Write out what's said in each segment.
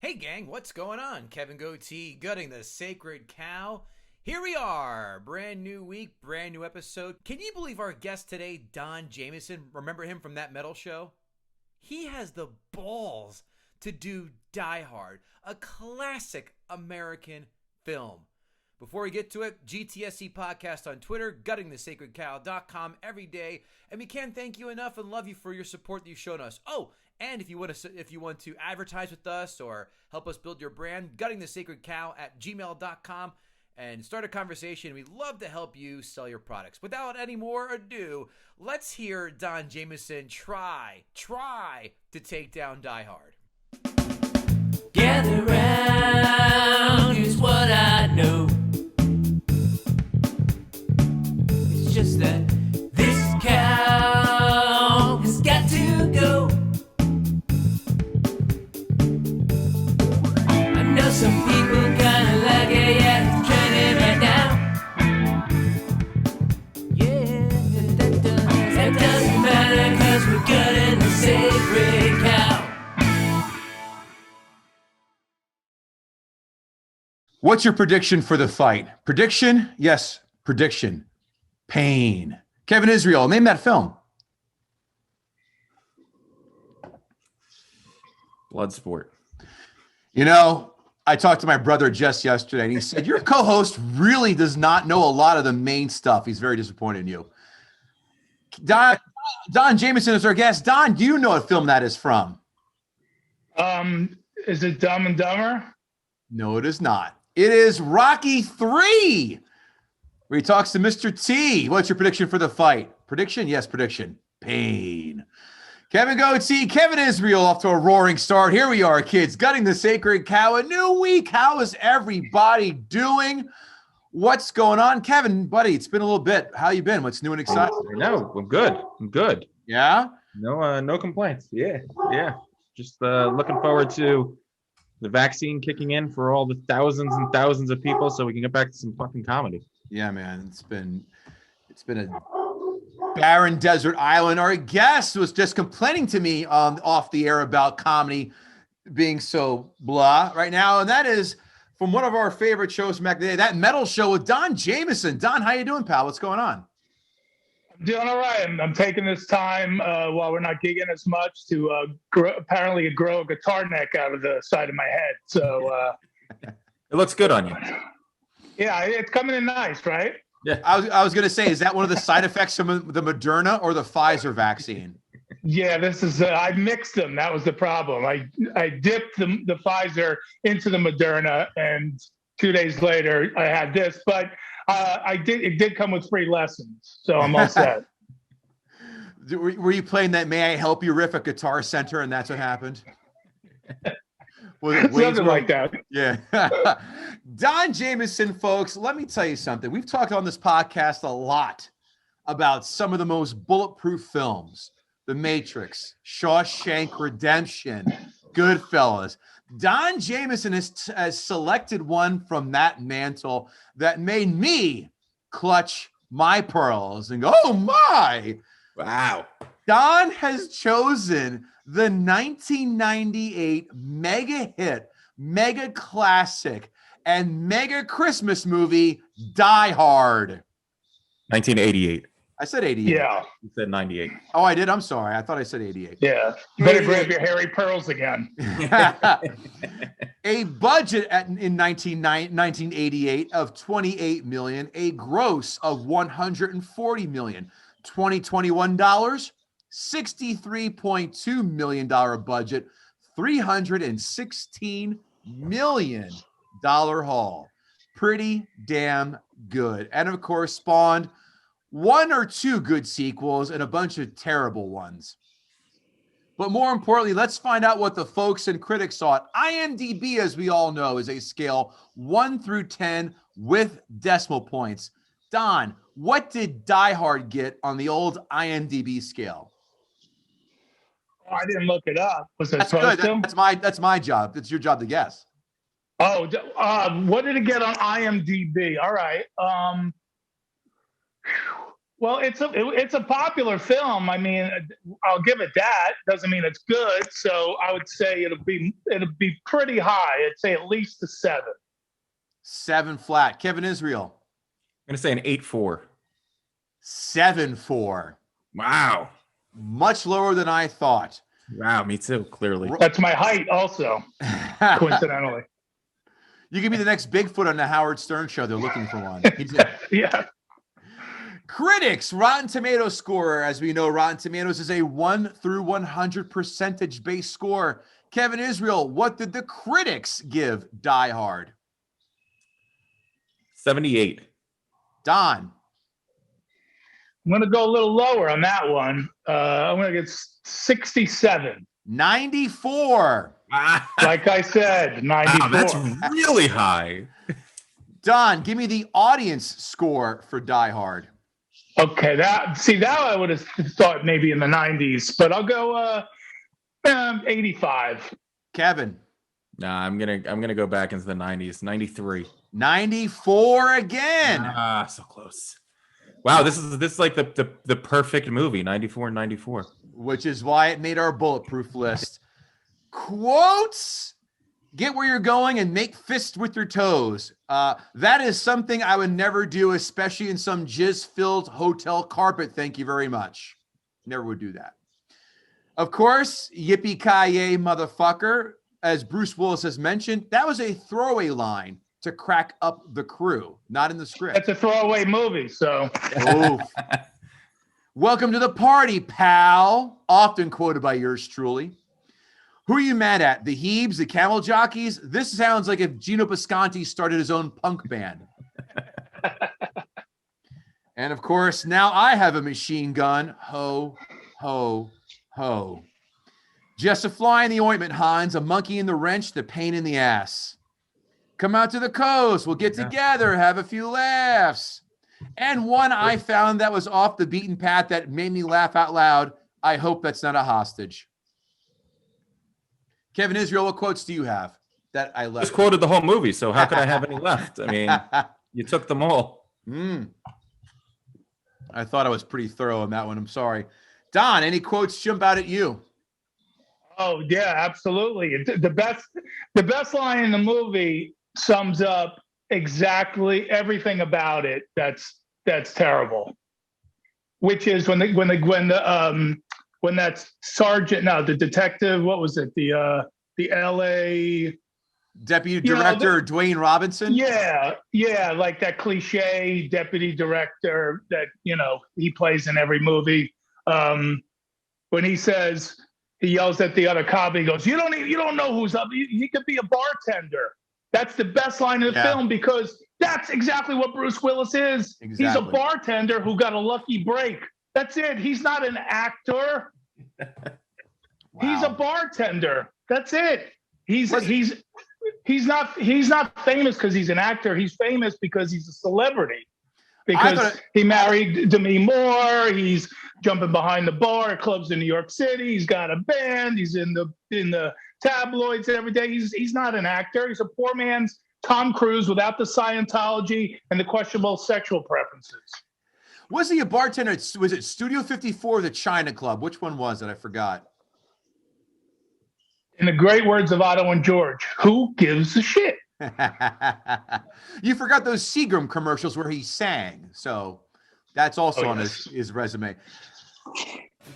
Hey gang, what's going on? Kevin Goatee gutting the sacred cow. Here we are, brand new week, brand new episode. Can you believe our guest today, Don Jamieson? Remember him from that metal show? He has the balls to do Die Hard, a classic American film. Before we get to it, GTSC podcast on Twitter, guttingthesacredcow.com every day, and we can't thank you enough and love you for your support that you've shown us. Oh, and if you want to advertise with us or help us build your brand, guttingthesacredcow@gmail.com and start a conversation. We'd love to help you sell your products. Without any more ado, let's hear Don Jamieson try to take down Die Hard. Gather round, here's what I know. It's just that this cow has got to go. I know some people kinda like it, yeah, it's trending right now. Yeah, that doesn't matter, 'cause we're gutting the sacred cow. What's your prediction for the fight? Prediction? Yes, prediction. Pain. Kevin Israel, name that film. Bloodsport. You know, I talked to my brother just yesterday, and he said, your co-host really does not know a lot of the main stuff. He's very disappointed in you. Don Jamieson is our guest. Don, do you know what film that is from? Is it Dumb and Dumber? No, it is not. It is Rocky III, where he talks to Mr. T. What's your prediction for the fight? Prediction? Yes, prediction. Pain. Kevin Goatee, Kevin Israel off to a roaring start. Here we are, kids, gutting the sacred cow. A new week. How is everybody doing? What's going on? Kevin, buddy, it's been a little bit. How you been? What's new and exciting? No, I'm good. Yeah? No complaints. Yeah. Just looking forward to the vaccine kicking in for all the thousands and thousands of people, so we can get back to some fucking comedy. Yeah, man. It's been a barren desert island. Our guest was just complaining to me off the air about comedy being so blah right now, and that is from one of our favorite shows from back in the day, that metal show with Don Jamieson. Don, how you doing, pal? What's going on? I'm doing all right. I'm taking this time while we're not gigging as much to apparently grow a guitar neck out of the side of my head. So It looks good on you. yeah, it's coming in nice, right? Yeah. I was going to say, is that one of the side effects from the Moderna or the Pfizer vaccine? Yeah, this is. I mixed them. That was the problem. I dipped the Pfizer into the Moderna, and 2 days later I had this. But it did come with free lessons, so I'm all set. Were you playing that May I Help You riff at Guitar Center, and that's what happened? Something like that. Yeah. Don Jamieson, folks, let me tell you something. We've talked on this podcast a lot about some of the most bulletproof films. The Matrix, Shawshank Redemption, Goodfellas. Don Jamieson has selected one from that mantle that made me clutch my pearls and go, oh my. Wow. Don has chosen the 1998 mega hit, mega classic, and mega Christmas movie, Die Hard. 1988. I said 88. Yeah. You said 98. Oh, I did? I'm sorry. I thought I said 88. Yeah. You better grab your hairy pearls again. A budget in 1988 of $28 million, a gross of $140 million. 2021 dollars, $63.2 million budget, $316 million haul. Pretty damn good. And of course, spawned one or two good sequels and a bunch of terrible ones. But more importantly, let's find out what the folks and critics thought. IMDb, as we all know, is a scale 1 through 10 with decimal points. Don, what did Die Hard get on the old IMDb scale? Oh, I didn't look it up. Was it That's supposed good. to? That's my job. It's your job to guess. Oh, what did it get on IMDb? All right. Well, it's a popular film. I mean, I'll give it that. Doesn't mean it's good. So I would say it'll be pretty high. I'd say at least a 7. 7 flat. Kevin Israel. I'm gonna say an 8.4. 7.4. Wow. Much lower than I thought. Wow, me too, clearly. That's my height also, coincidentally. You could be the next Bigfoot on the Howard Stern show. They're looking for one. Yeah. Critics, Rotten Tomatoes score. As we know, Rotten Tomatoes is a 1 through 100 percentage-based score. Kevin Israel, what did the critics give Die Hard? 78. Don. I'm going to go a little lower on that one. I'm going to get 67. 94. Like I said, 94. Wow, that's really high. Don, give me the audience score for Die Hard. Okay, that I would have thought maybe in the 90s, but I'll go 85. Kevin. Nah, I'm gonna go back into the 90s. 93. 94 again. So close. Wow, this is like the perfect movie. 94 and 94. Which is why it made our bulletproof list. Quotes. Get where you're going and make fists with your toes. That is something I would never do, especially in some jizz-filled hotel carpet. Thank you very much. Never would do that. Of course, yippee-ki-yay, motherfucker. As Bruce Willis has mentioned, that was a throwaway line to crack up the crew, not in the script. It's a throwaway movie, so. Oof. Welcome to the party, pal. Often quoted by yours truly. Who are you mad at? The Hebes, the Camel Jockeys? This sounds like if Gino Bisconti started his own punk band. And of course, now I have a machine gun. Ho, ho, ho. Just a fly in the ointment, Hans. A monkey in the wrench, the pain in the ass. Come out to the coast. We'll get together, have a few laughs. And one I found that was off the beaten path that made me laugh out loud. I hope that's not a hostage. Kevin Israel, what quotes do you have that I left? Just quoted the whole movie, so how could I have any left? I mean, you took them all. I thought I was pretty thorough on that one. I'm sorry. Don, any quotes jump out at you? Oh yeah, absolutely. The best line in the movie sums up exactly everything about it. That's terrible. Which is when that sergeant, no, the detective, what was it? The LA Deputy Director Dwayne Robinson? Yeah, like that cliche deputy director that, he plays in every movie. When he yells at the other cop, he goes, you don't know who's up. He could be a bartender. That's the best line in the film because that's exactly what Bruce Willis is. Exactly. He's a bartender who got a lucky break. That's it. He's not an actor. Wow. He's a bartender. That's it. He's not famous because he's an actor. He's famous because he's a celebrity. Because he married Demi Moore. He's jumping behind the bar at clubs in New York City. He's got a band. He's in the tabloids every day. He's not an actor. He's a poor man's Tom Cruise without the Scientology and the questionable sexual preferences. Was he a bartender? Was it Studio 54 or the China Club? Which one was it? I forgot. In the great words of Otto and George, who gives a shit? You forgot those Seagram commercials where he sang. So that's also on his resume.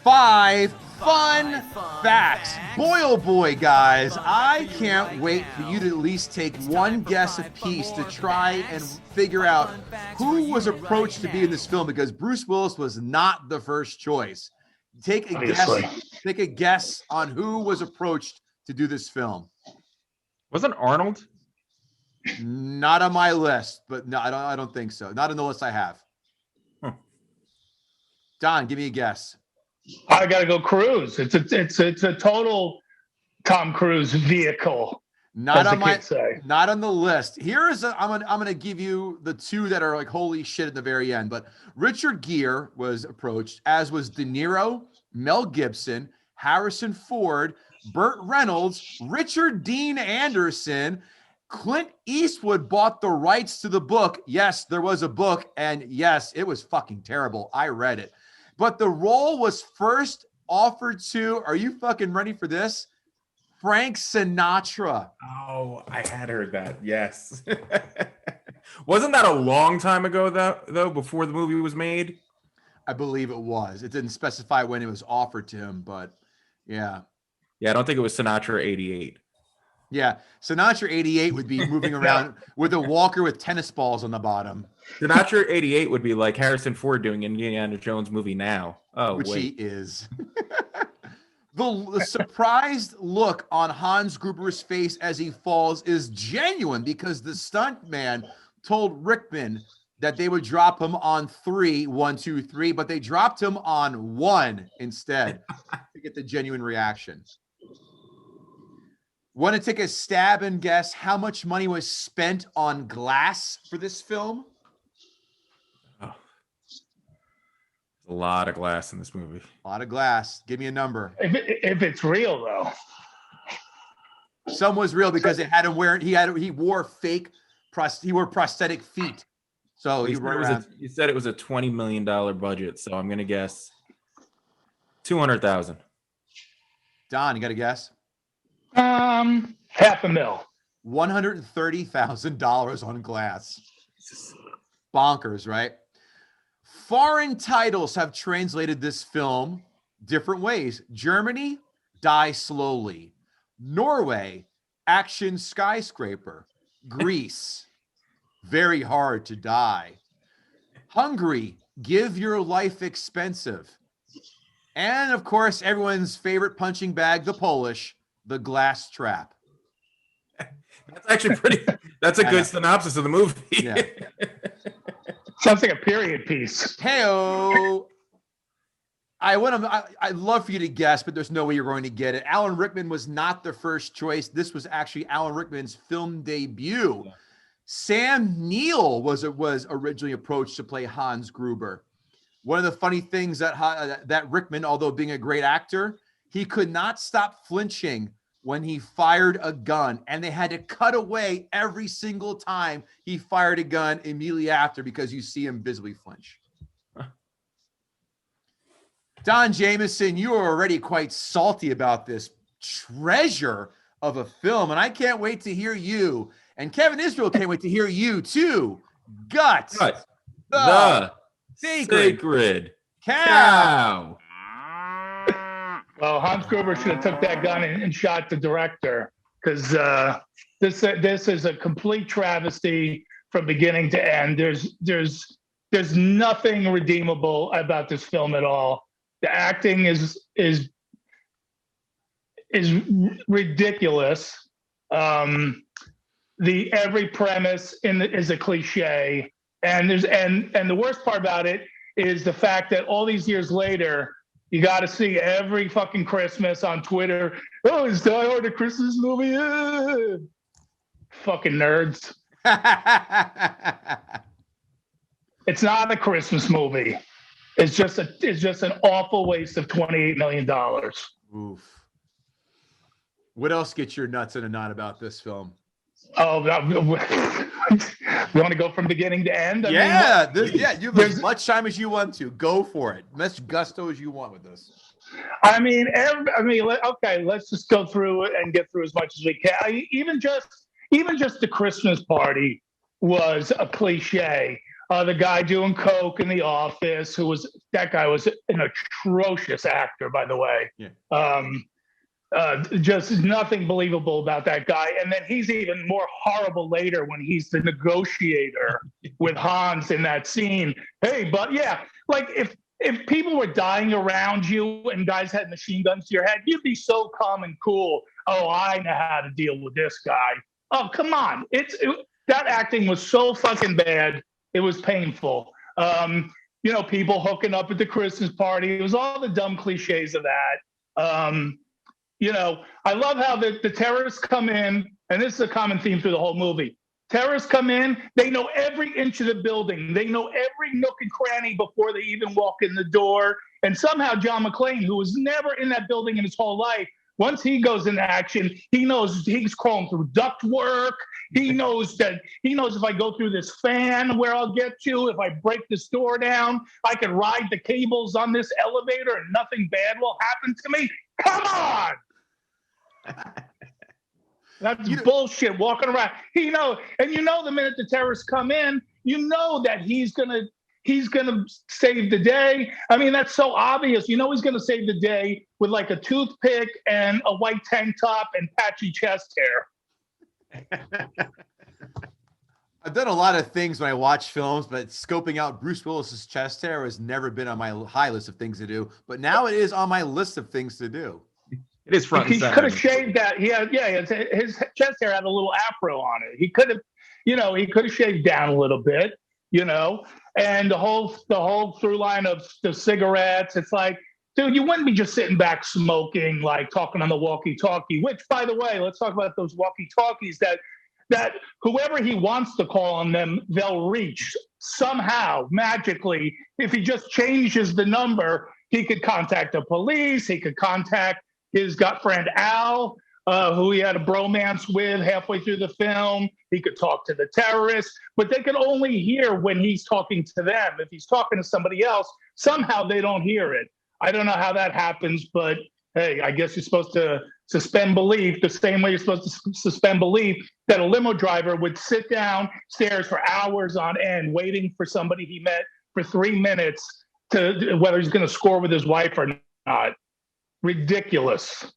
5 fun facts. Boy, oh boy, guys. I can't wait for you to at least take one guess apiece to try and figure out who was approached to be in this film, because Bruce Willis was not the first choice. Take a guess on who was approached to do this film. Wasn't Arnold? Not on my list, but no, I don't think so. Not on the list I have. Don, give me a guess. I gotta go Cruise. It's a total Tom Cruise vehicle. Not on the list. I'm gonna give you the two that are like holy shit at the very end. But Richard Gere was approached, as was De Niro, Mel Gibson, Harrison Ford, Burt Reynolds, Richard Dean Anderson, Clint Eastwood bought the rights to the book. Yes, there was a book, and yes, it was fucking terrible. I read it. But the role was first offered to, are you fucking ready for this? Frank Sinatra. Oh, I had heard that. Yes. Wasn't that a long time ago, though, before the movie was made? I believe it was. It didn't specify when it was offered to him, but yeah. Yeah, I don't think it was Sinatra 88. Yeah, Sinatra 88 would be moving around with a walker with tennis balls on the bottom. Sinatra 88 would be like Harrison Ford doing Indiana Jones movie now. Oh, which wait. he is. The surprised look on Hans Gruber's face as he falls is genuine because the stunt man told Rickman that they would drop him on 3, 1, 2, 3, but they dropped him on 1 instead to get the genuine reaction. Want to take a stab and guess how much money was spent on glass for this film? Oh. A lot of glass in this movie. A lot of glass. Give me a number. If it's real though. Some was real because it had him wearing. He wore prosthetic feet. So you said it was a $20 million budget, so I'm gonna guess 200,000. Don, you got a guess? $500,000. $130,000 on glass. Bonkers, right? Foreign titles have translated this film different ways. Germany, Die Slowly. Norway, Action Skyscraper. Greece, Very Hard to Die. Hungary, Give Your Life Expensive. And of course, everyone's favorite punching bag, the Polish, The Glass Trap. That's actually that's a good synopsis of the movie. Yeah. Sounds like a period piece. Hey-o. I'd love for you to guess, but there's no way you're going to get it. Alan Rickman was not the first choice. This was actually Alan Rickman's film debut. Yeah. Sam Neill was originally approached to play Hans Gruber. One of the funny things that Rickman, although being a great actor, he could not stop flinching when he fired a gun, and they had to cut away every single time he fired a gun immediately after because you see him visibly flinch. Don Jamieson, you are already quite salty about this treasure of a film, and I can't wait to hear you. And Kevin Israel can't wait to hear you too. Guts. The Sacred Cow. Well, Hans Gruber should have took that gun and shot the director because this is a complete travesty from beginning to end. There's nothing redeemable about this film at all. The acting is ridiculous. Every premise is a cliche, and the worst part about it is the fact that all these years later, you got to see every fucking Christmas on Twitter. Oh, is Die Hard a Christmas movie? Fucking nerds. It's not a Christmas movie. It's just an awful waste of $28 million. Oof. What else gets your nuts in a knot about this film? Oh, you want to go from beginning to end? You have as much time as you want to. Go for it. Much gusto as you want with this. Okay, let's just go through it and get through as much as we can. Even just the Christmas party was a cliche. The guy doing coke in the office, that guy was an atrocious actor, by the way. Yeah. Just nothing believable about that guy. And then he's even more horrible later when he's the negotiator with Hans in that scene. Hey, but yeah, like if people were dying around you and guys had machine guns to your head, you'd be so calm and cool. Oh, I know how to deal with this guy. Oh, come on. That acting was so fucking bad. It was painful. People hooking up at the Christmas party. It was all the dumb cliches of that. I love how the terrorists come in, and this is a common theme through the whole movie. Terrorists come in, they know every inch of the building. They know every nook and cranny before they even walk in the door. And somehow John McClane, who was never in that building in his whole life, Once he goes into action, he knows he's crawling through duct work. He knows if I go through this fan where I'll get to, if I break this door down, I can ride the cables on this elevator and nothing bad will happen to me. Come on. That's bullshit walking around. And the minute the terrorists come in, you know that he's gonna save the day. I mean, that's so obvious. You know he's gonna save the day with like a toothpick and a white tank top and patchy chest hair. I've done a lot of things when I watch films, but scoping out Bruce Willis's chest hair has never been on my high list of things to do. But now it is on my list of things to do. It is front and He center. could have shaved that. His chest hair had a little afro on it. He could have shaved down a little bit, and the whole through line of the cigarettes. It's like, dude, you wouldn't be just sitting back smoking, like talking on the walkie-talkie, which, by the way, let's talk about those walkie-talkies that whoever he wants to call on them, they'll reach somehow, magically. If he just changes the number, he could contact the police. He could contact his gut friend Al, who he had a bromance with halfway through the film. He could talk to the terrorists, but they could only hear when he's talking to them. If he's talking to somebody else, somehow they don't hear it. I don't know how that happens, but hey, I guess you're supposed to suspend belief the same way you're supposed to suspend belief that a limo driver would sit downstairs for hours on end waiting for somebody he met for 3 minutes to whether he's going to score with his wife or not. Ridiculous.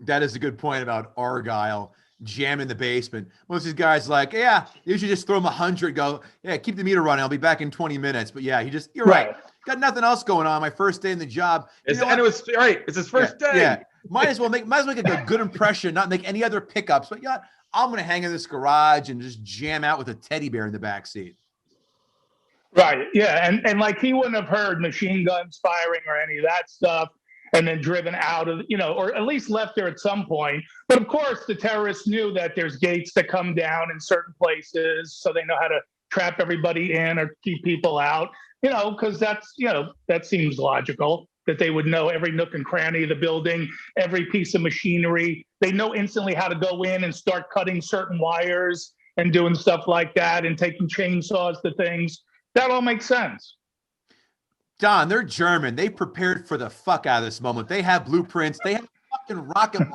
That is a good point about Argyle jamming in the basement. Most of these guys like, yeah, you should just throw him 100, go, yeah, keep the meter running. I'll be back in 20 minutes. But yeah, you're right. Got nothing else going on. My first day in the job. It's his first day. Yeah. Might as well make a good impression, not make any other pickups. But yeah, I'm gonna hang in this garage and just jam out with a teddy bear in the back seat. Right. Yeah. And like he wouldn't have heard machine guns firing or any of that stuff, and then driven out of, or at least left there at some point. But of course, the terrorists knew that there's gates that come down in certain places, so they know how to trap everybody in or keep people out, because that's, that seems logical that they would know every nook and cranny of the building, every piece of machinery. They know instantly how to go in and start cutting certain wires and doing stuff like that and taking chainsaws to things. That all makes sense. Don, they're German. They prepared for the fuck out of this moment. They have blueprints. They have fucking rocket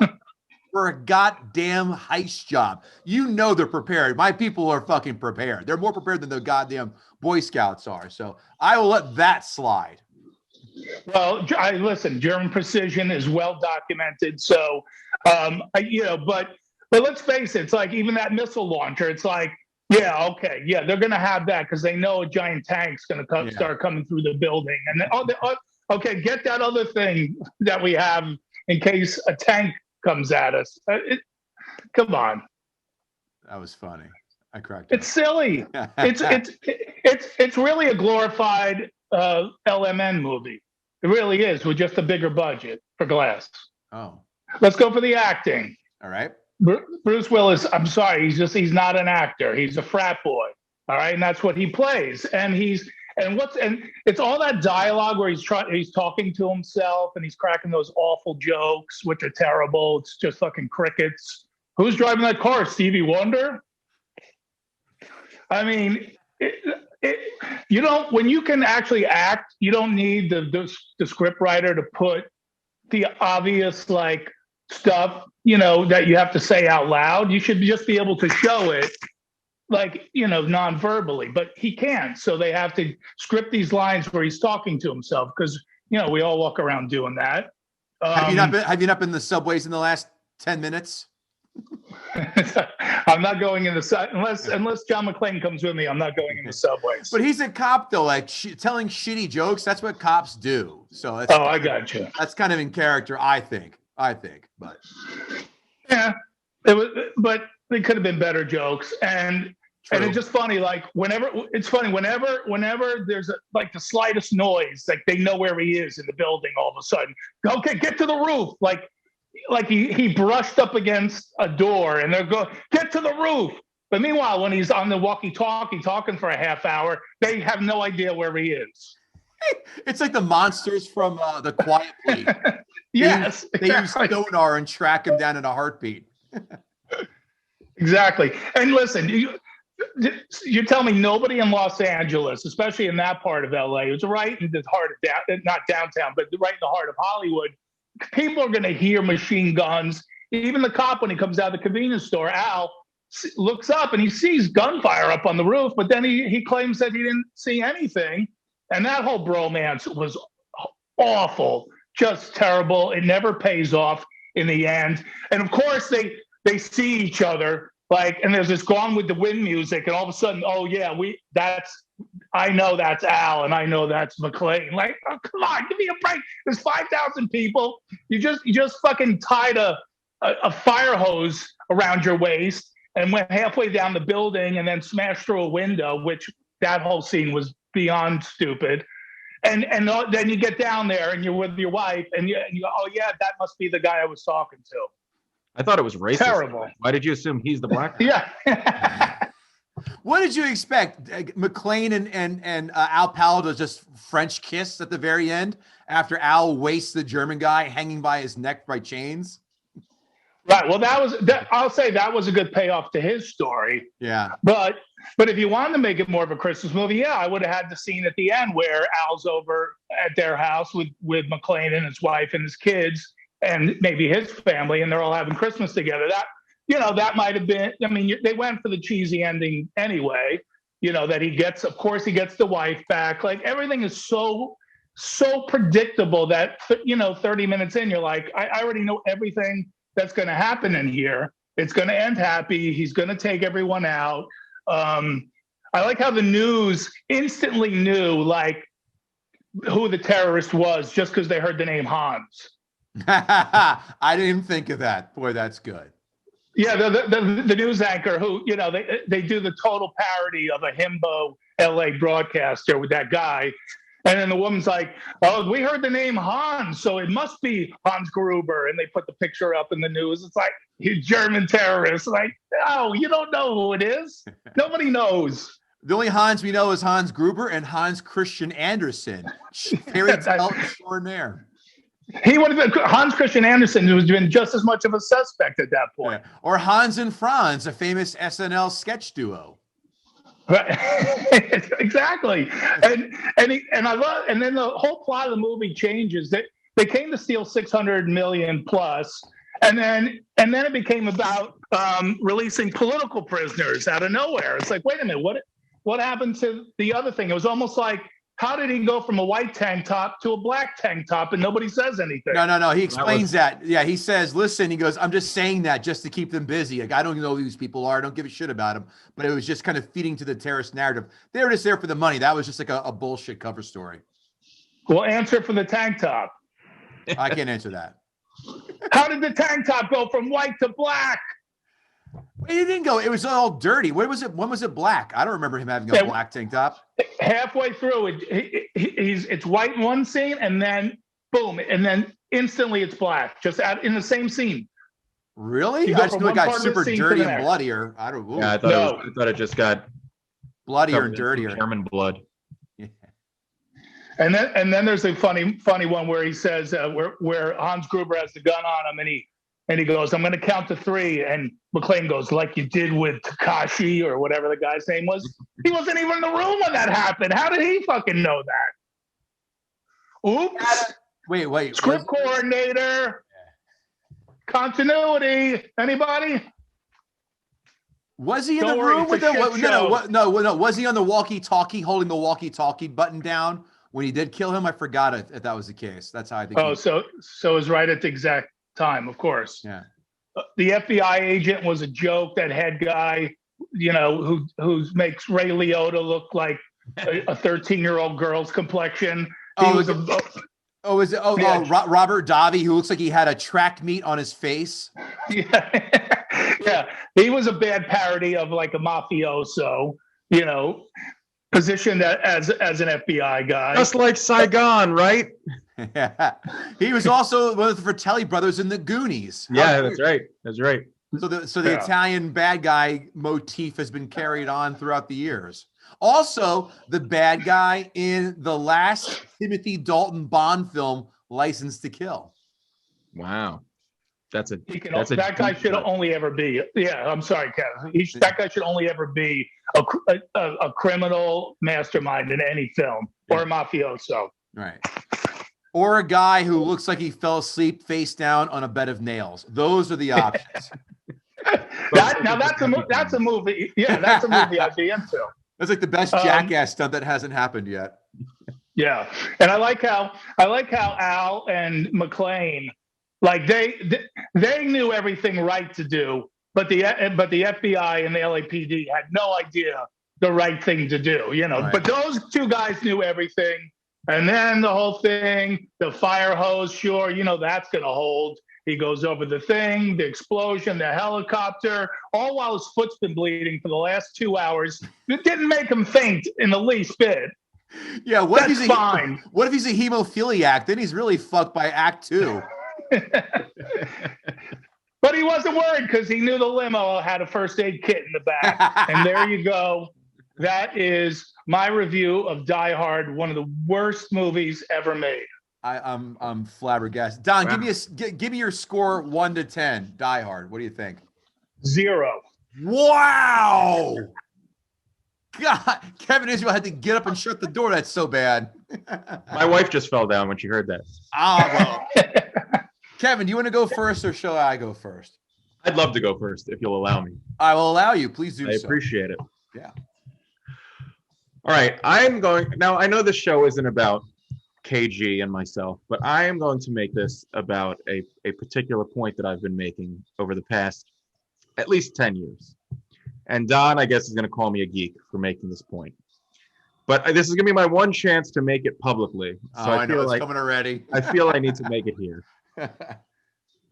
for a goddamn heist job. They're prepared. My people are fucking prepared. They're more prepared than the goddamn Boy Scouts are. So I will let that slide. Well, listen, German precision is well documented. So, but let's face it. It's like even that missile launcher. It's like, yeah, okay, yeah, they're going to have that because they know a giant tank's going to start coming through the building. And then, okay, get that other thing that we have in case a tank comes at us. Come on. That was funny. I cracked up. It's silly. It's really a glorified LMN movie. It really is, with just a bigger budget for Glass. Oh. Let's go for the acting. All right. Bruce Willis, I'm sorry, he's not an actor. He's a frat boy. All right. And that's what he plays. And it's all that dialogue where he's talking to himself and he's cracking those awful jokes, which are terrible. It's just fucking crickets. Who's driving that car? Stevie Wonder? I mean, when you can actually act, you don't need the script writer to put the obvious stuff, that you have to say out loud. You should just be able to show it non-verbally, but he can't. So they have to script these lines where he's talking to himself because, we all walk around doing that. Have you not been in the subways in the last 10 minutes? I'm not going in unless John McClane comes with me. I'm not going in the subways. But he's a cop though, telling shitty jokes. That's what cops do. So I got you. That's kind of in character, I think, but yeah, but they could have been better jokes. And it's just funny, whenever there's the slightest noise, they know where he is in the building all of a sudden. Okay, get to the roof. He brushed up against a door and they're going, get to the roof. But meanwhile, when he's on the walkie-talkie talking for a half hour, they have no idea where he is. It's like the monsters from The Quiet Place. Yes, They use sonar and track him down in a heartbeat. exactly. And listen, you tell me nobody in Los Angeles, especially in that part of LA, it's right in the heart of not downtown, but right in the heart of Hollywood. People are going to hear machine guns. Even the cop, when he comes out of the convenience store, Al, looks up and he sees gunfire up on the roof, but then he claims that he didn't see anything. And that whole bromance was awful, just terrible. It never pays off in the end. And of course, they see each other, like, and there's this Gone with the Wind music, and all of a sudden, oh yeah, I know that's Al, and I know that's McClane. Like, oh, come on, give me a break. There's 5,000 people. You just fucking tied a fire hose around your waist and went halfway down the building and then smashed through a window, which that whole scene was beyond stupid. And then you get down there and you're with your wife and you go, oh yeah, that must be the guy I was talking to. I thought it was racist. Terrible. Why did you assume he's the black guy? Yeah. What did you expect? McClane and Al Palo just French kiss at the very end after Al wastes the German guy hanging by his neck by chains? Right. Well, I'll say that was a good payoff to his story. Yeah. But if you wanted to make it more of a Christmas movie, yeah, I would have had the scene at the end where Al's over at their house with McClane and his wife and his kids and maybe his family, and they're all having Christmas together. That might have been, I mean, they went for the cheesy ending anyway, that he gets, of course, he gets the wife back. Like, everything is so predictable that, 30 minutes in, you're like, I already know everything that's going to happen in here. It's going to end happy. He's going to take everyone out. I like how the news instantly knew, like, who the terrorist was just because they heard the name Hans. I didn't even think of that. Boy, that's good. Yeah, the news anchor who, they do the total parody of a himbo LA broadcaster with that guy. And then the woman's like, oh, we heard the name Hans, so it must be Hans Gruber. And they put the picture up in the news. It's like, you German terrorist. Like, no, you don't know who it is. Nobody knows. The only Hans we know is Hans Gruber and Hans Christian Andersen. Fairy tale extraordinaire. He would have been Hans Christian Andersen, who has been just as much of a suspect at that point. Yeah. Or Hans and Franz, a famous SNL sketch duo. Right. Exactly. And I love, and then the whole plot of the movie changes. They came to steal 600 million plus, and then it became about releasing political prisoners out of nowhere. It's like, wait a minute, what happened to the other thing? It was almost like, how did he go from a white tank top to a black tank top and nobody says anything? No. He explains that. Yeah, he says, listen, he goes, I'm just saying that just to keep them busy. Like, I don't know who these people are. I don't give a shit about them. But it was just kind of feeding to the terrorist narrative. They were just there for the money. That was just like a bullshit cover story. Well, answer for the tank top. I can't answer that. How did the tank top go from white to black? It didn't go. It was all dirty. When was it black? I don't remember him having a black tank top. Halfway through, it's white in one scene, and then boom, and then instantly it's black, just in the same scene. Really? I just knew it got super dirty and bloodier. I don't know. Yeah, I thought it just got bloodier and dirtier. German blood. Yeah. And then there's a funny one where he says where Hans Gruber has the gun on him, and he goes, I'm going to count to 3. And McClane goes, like you did with Takashi or whatever the guy's name was. He wasn't even in the room when that happened. How did he fucking know that? Oops. Wait. Script coordinator. Continuity. Anybody? Was he in the room with them? No. Was he on the walkie-talkie, holding the walkie-talkie button down when he did kill him? I forgot if that was the case. That's how I think. Oh, so it was right at the exact time, of course. Yeah. The FBI agent was a joke. That head guy, who makes Ray Liotta look like a 13-year-old girl's complexion. Robert Davi, who looks like he had a track meet on his face. Yeah. He was a bad parody of like a mafioso, positioned as an FBI guy. Just like Saigon, right? Yeah. He was also one of the Fratelli brothers in the Goonies. Yeah, that's right. So the Yeah. Italian bad guy motif has been carried on throughout the years. Also, the bad guy in the last Timothy Dalton Bond film, License to Kill. Wow. That's a That guy deep should cut. only ever be. Yeah, I'm sorry, Kevin. That guy should only ever be a criminal mastermind in any film or a mafioso. Right. Or a guy who looks like he fell asleep face down on a bed of nails. Those are the options. That's a movie. Yeah, that's a movie I'd be into. That's like the best jackass stunt that hasn't happened yet. Yeah, and I like how Al and McClane, like they knew everything right to do, but the FBI and the LAPD had no idea the right thing to do. Right. But those two guys knew everything, and then the whole thing, the fire hose, sure, that's gonna hold. He goes over the thing, the explosion, the helicopter, all while his foot's been bleeding for the last 2 hours. It didn't make him faint in the least bit. Yeah, what That's fine. What if he's a hemophiliac? Then he's really fucked by Act 2. But he wasn't worried because he knew the limo had a first aid kit in the back. And there you go. That is my review of Die Hard, one of the worst movies ever made. I'm flabbergasted. Don, Wow. give me your score 1 to 10. Die Hard. What do you think? 0. Wow. God, Kevin Israel had to get up and shut the door. That's so bad. My wife just fell down when she heard that. Well. Kevin, do you want to go first or shall I go first? I'd love to go first if you'll allow me. I will allow you. Please do I so. appreciate it. Yeah. All right. Now I know this show isn't about KG and myself, but I am going to make this about a particular point that I've been making over the past at least 10 years. And Don, I guess, is going to call me a geek for making this point. But this is going to be my one chance to make it publicly. So I know it's coming already. I feel I need to make it here.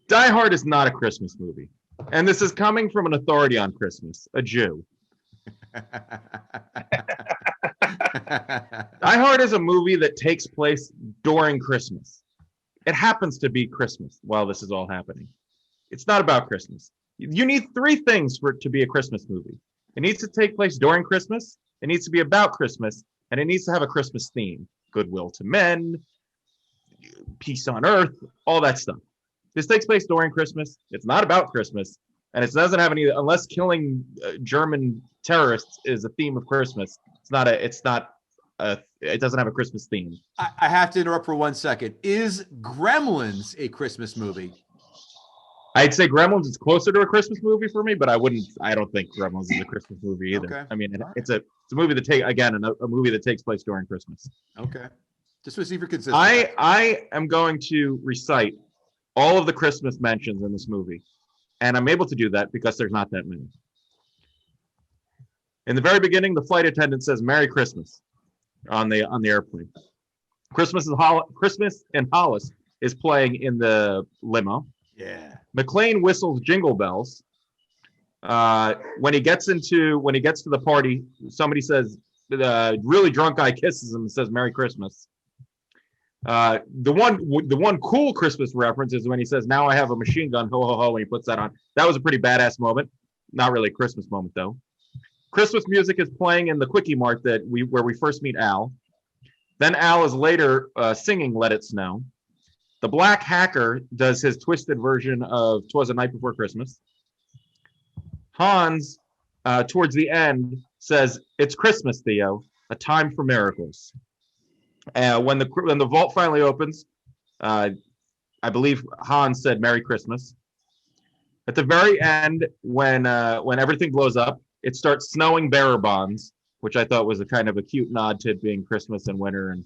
Die Hard is not a Christmas movie. And this is coming from an authority on Christmas, a Jew. Die Hard is a movie that takes place during Christmas. It happens to be Christmas while this is all happening. It's not about Christmas. You need 3 things for it to be a Christmas movie. It needs to take place during Christmas, it needs to be about Christmas, and it needs to have a Christmas theme. Goodwill to men, peace on earth, all that stuff. This takes place during Christmas. It's not about Christmas, and it doesn't have any, unless killing German terrorists is a theme of Christmas. It doesn't have a Christmas theme. I have to interrupt for 1 second. Is Gremlins a Christmas movie? I'd say Gremlins is closer to a Christmas movie for me, but I don't think Gremlins is a Christmas movie either. Okay. I mean, it's a movie that a movie that takes place during Christmas. Okay. Just to see if you're consistent. I am going to recite all of the Christmas mentions in this movie, and I'm able to do that because there's not that many. In the very beginning, the flight attendant says "Merry Christmas" on the airplane. Christmas in Hollis is playing in the limo. Yeah. McClane whistles Jingle Bells. When he gets to the party, somebody says, really drunk guy kisses him and says "Merry Christmas." The one cool Christmas reference is when he says, "Now I have a machine gun, ho ho ho," when he puts that on. That was a pretty badass moment. Not really a Christmas moment though. Christmas music is playing in the Quickie Mart where we first meet Al. Then Al is later singing "Let It Snow." The Black Hacker does his twisted version of "'Twas a Night Before Christmas." Hans, towards the end, says, "It's Christmas, Theo, a time for miracles." When the vault finally opens, I believe Hans said "Merry Christmas." At the very end, when everything blows up, it starts snowing bearer bonds, which I thought was a kind of a cute nod to it being Christmas and winter and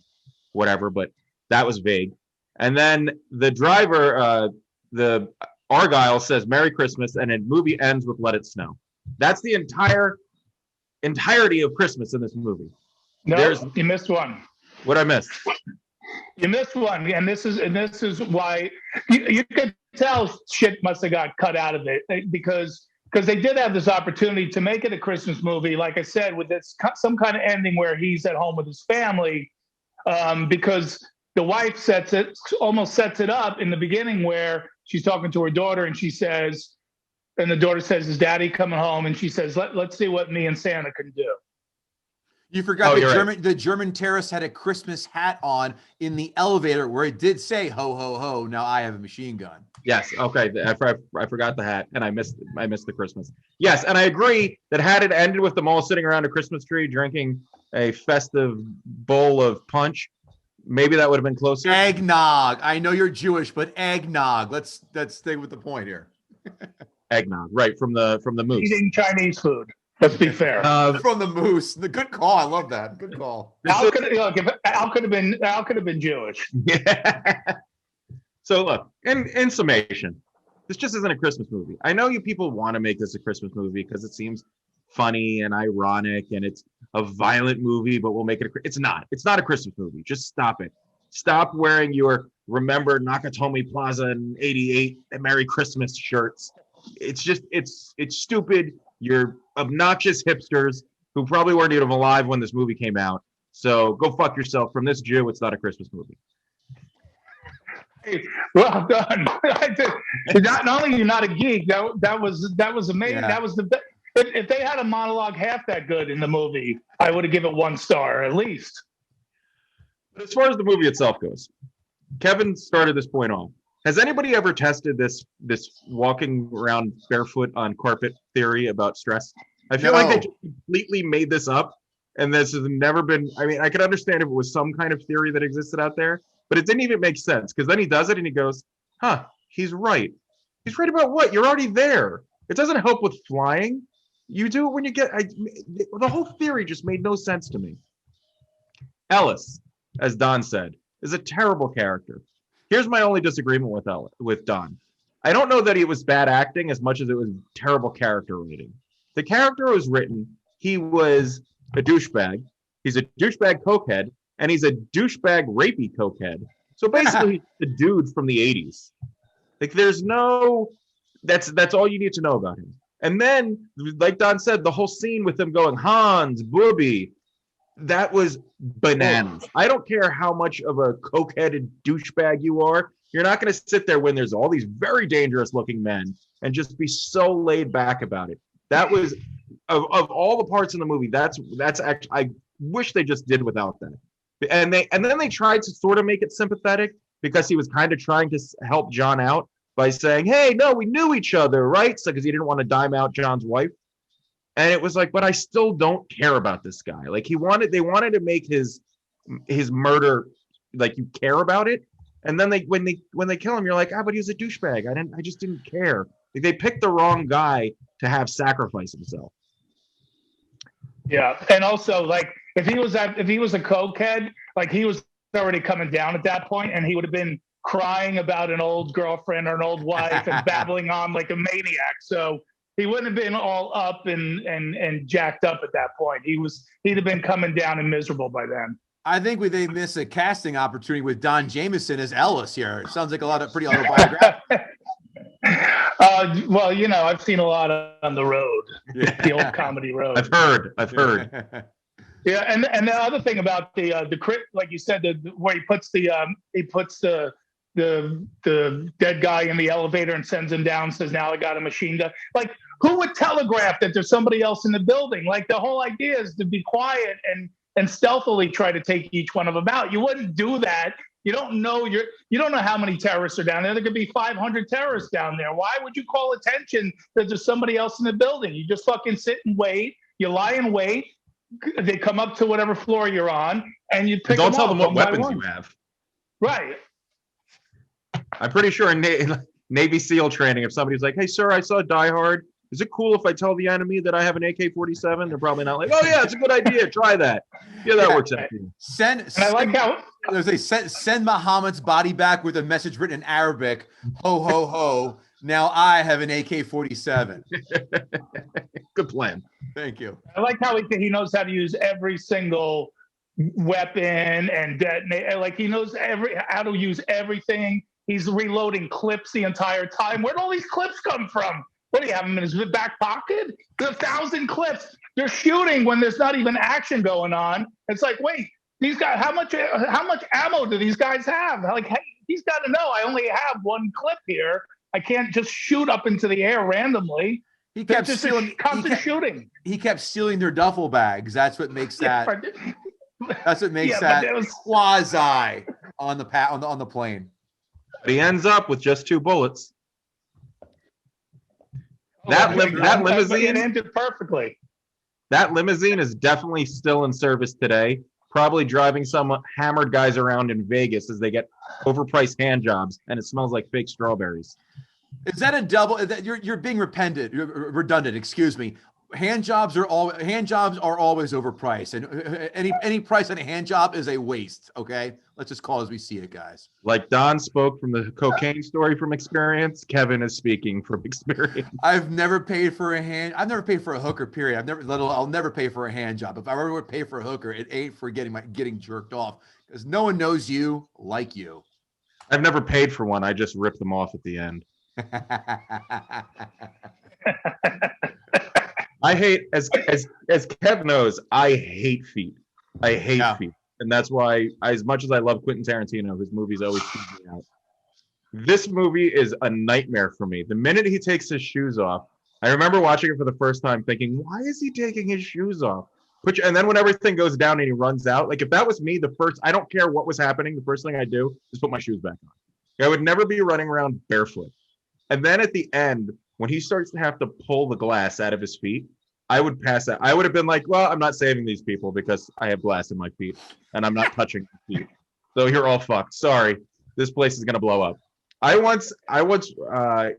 whatever, but that was vague. And then the driver, the Argyle, says "Merry Christmas," and the movie ends with "Let It Snow." That's the entirety of Christmas in this movie. No, you missed one. What I missed? You missed one, and this is why you could tell shit must have got cut out of it because they did have this opportunity to make it a Christmas movie, like I said, with some kind of ending where he's at home with his family, because the wife almost sets it up in the beginning where she's talking to her daughter and she says, and the daughter says, "Is Daddy coming home?" And she says, "Let's see what me and Santa can do." You forgot right. the German terrorist had a Christmas hat on in the elevator where it did say "Ho ho ho." Now I have a machine gun. Yes. Okay. I forgot the hat, and I missed the Christmas. Yes, and I agree that had it ended with them all sitting around a Christmas tree drinking a festive bowl of punch, maybe that would have been closer. Eggnog. I know you're Jewish, but eggnog. Let's stay with the point here. Eggnog, right from the moose. Eating Chinese food. Let's be fair. From the moose. The good call. I love that. Good call. Al could have been Jewish. Yeah. So look, in summation, this just isn't a Christmas movie. I know you people want to make this a Christmas movie because it seems funny and ironic and it's a violent movie, but we'll make it it's not. It's not a Christmas movie. Just stop it. Stop wearing your Remember Nakatomi Plaza in '88 Merry Christmas shirts. It's just it's stupid. You're obnoxious hipsters who probably weren't even alive when this movie came out. So go fuck yourself. From this Jew, it's not a Christmas movie. Hey, well done. Not only you're not a geek, that was amazing. Yeah. That was the best. If they had a monologue half that good in the movie, I would have given it 1 star at least. But as far as the movie itself goes, Kevin started this point off. Has anybody ever tested this walking around barefoot on carpet theory about stress? I feel like they just completely made this up, and this has never been. I mean, I could understand if it was some kind of theory that existed out there, but it didn't even make sense because then he does it and he goes, "Huh, he's right. He's right about what? You're already there. It doesn't help with flying. You do it when you get." The whole theory just made no sense to me. Ellis, as Don said, is a terrible character. Here's my only disagreement with Don. I don't know that it was bad acting as much as it was terrible character writing. The character was written, he was a douchebag. He's a douchebag cokehead, and he's a douchebag rapey cokehead. So basically, he's the dude from the 80s. Like, there's no, that's all you need to know about him. And then, like Don said, the whole scene with him going, Hans, Booby, that was bananas. I don't care how much of a coke-headed douchebag you are. You're not going to sit there when there's all these very dangerous looking men and just be so laid back about it. That was of all the parts in the movie. That's actually, I wish they just did without that. And then they tried to sort of make it sympathetic because he was kind of trying to help John out by saying, "Hey, no, we knew each other, right?" So because he didn't want to dime out John's wife. And it was like, but I still don't care about this guy. Like they wanted to make his murder like you care about it. And then when they kill him, you're like, but he was a douchebag. I just didn't care. Like, they picked the wrong guy to have sacrifice himself. Yeah, and also like if he was a cokehead, like he was already coming down at that point, and he would have been crying about an old girlfriend or an old wife and babbling on like a maniac. So he wouldn't have been all up and jacked up at that point. He'd have been coming down and miserable by then. I think they miss a casting opportunity with Don Jamieson as Ellis here. It sounds like a lot of pretty autobiographical. Well, I've seen a lot on the road, the old comedy road. I've heard. Yeah, and the other thing about the crit, like you said, where he puts the dead guy in the elevator and sends him down, says, "Now I got a machine gun." Like, who would telegraph that there's somebody else in the building? Like, the whole idea is to be quiet and stealthily try to take each one of them out. You wouldn't do that. You don't know how many terrorists are down there. There could be 500 terrorists down there. Why would you call attention that there's somebody else in the building? You just fucking sit and wait. You lie in wait. They come up to whatever floor you're on, and you pick them up. Don't tell them what weapons you have. Right. I'm pretty sure in Navy SEAL training, if somebody's like, "Hey, sir, I saw Die Hard. Is it cool if I tell the enemy that I have an AK-47? They're probably not like, "Oh yeah, it's a good idea. Try that." Yeah, that works out. I like how send Muhammad's body back with a message written in Arabic. Ho ho ho! Now I have an AK-47. Good plan. Thank you. I like how he knows how to use every single weapon and detonate. Like, he knows how to use everything. He's reloading clips the entire time. Where'd all these clips come from? What do you have him in his back pocket? There's 1,000 clips. They're shooting when there's not even action going on. It's like, wait, these guys, how much ammo do these guys have? Like, hey, he's got to know I only have one clip here. I can't just shoot up into the air randomly. He They're kept just stealing. constant shooting. He kept stealing their duffel bags. That's what makes that. That's what makes Yeah, that but it was- quasi on the plane. But he ends up with just 2 bullets. That But it limousine, ended perfectly. that limousine is definitely still in service today. Probably driving some hammered guys around in Vegas as they get overpriced hand jobs, and it smells like fake strawberries. Is that a double? You're being redundant. Excuse me. Hand jobs are always overpriced, and any price on a hand job is a waste. Okay, let's just call it as we see it, guys. Like Don spoke from the cocaine story from experience, Kevin is speaking from experience. I've never paid for a hooker. Period. I'll never pay for a hand job. If I ever would pay for a hooker, it ain't for getting jerked off, because no one knows you like you. I've never paid for one. I just rip them off at the end. I hate, as Kev knows, I hate feet. I hate feet. And that's why, as much as I love Quentin Tarantino, his movies always freak me out. This movie is a nightmare for me. The minute he takes his shoes off, I remember watching it for the first time thinking, why is he taking his shoes off? And then when everything goes down and he runs out, like if that was me, I don't care what was happening, the first thing I do is put my shoes back on. I would never be running around barefoot. And then at the end, when he starts to have to pull the glass out of his feet, I would pass out. I would have been like, well, I'm not saving these people because I have glass in my feet and I'm not touching my feet. So you're all fucked. Sorry. This place is going to blow up. I once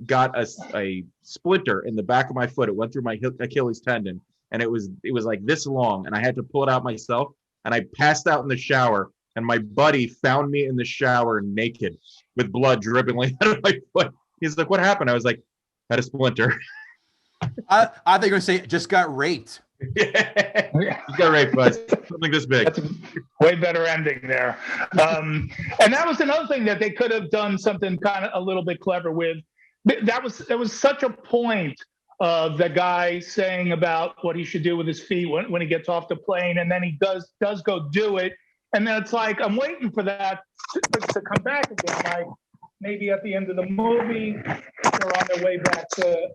got a splinter in the back of my foot. It went through my Achilles tendon, and it was like this long, and I had to pull it out myself, and I passed out in the shower, and my buddy found me in the shower naked with blood dripping out of my foot. He's like, what happened? I was like, had a splinter. I think you're going to say just got raped. Yeah. You got raped, bud. Something this big. That's a way better ending there. And that was another thing that they could have done something kind of a little bit clever with. It was such a point of the guy saying about what he should do with his feet when he gets off the plane, and then he does go do it. And then it's like, I'm waiting for that to come back again. Like maybe at the end of the movie, they're on their way back to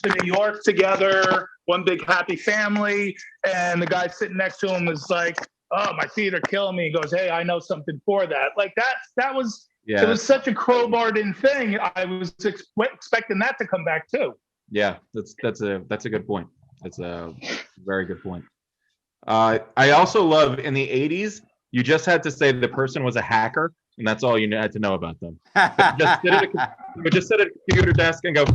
New York together, one big happy family, and the guy sitting next to him is like, oh, my feet are killing me. He goes, hey, I know something for that. Like that was, it was such a crowbarred in thing. I was expecting that to come back too. Yeah, that's a good point. That's a very good point. I also love in the 80s, you just had to say the person was a hacker, and that's all you had to know about them. Just sit at a computer desk and go,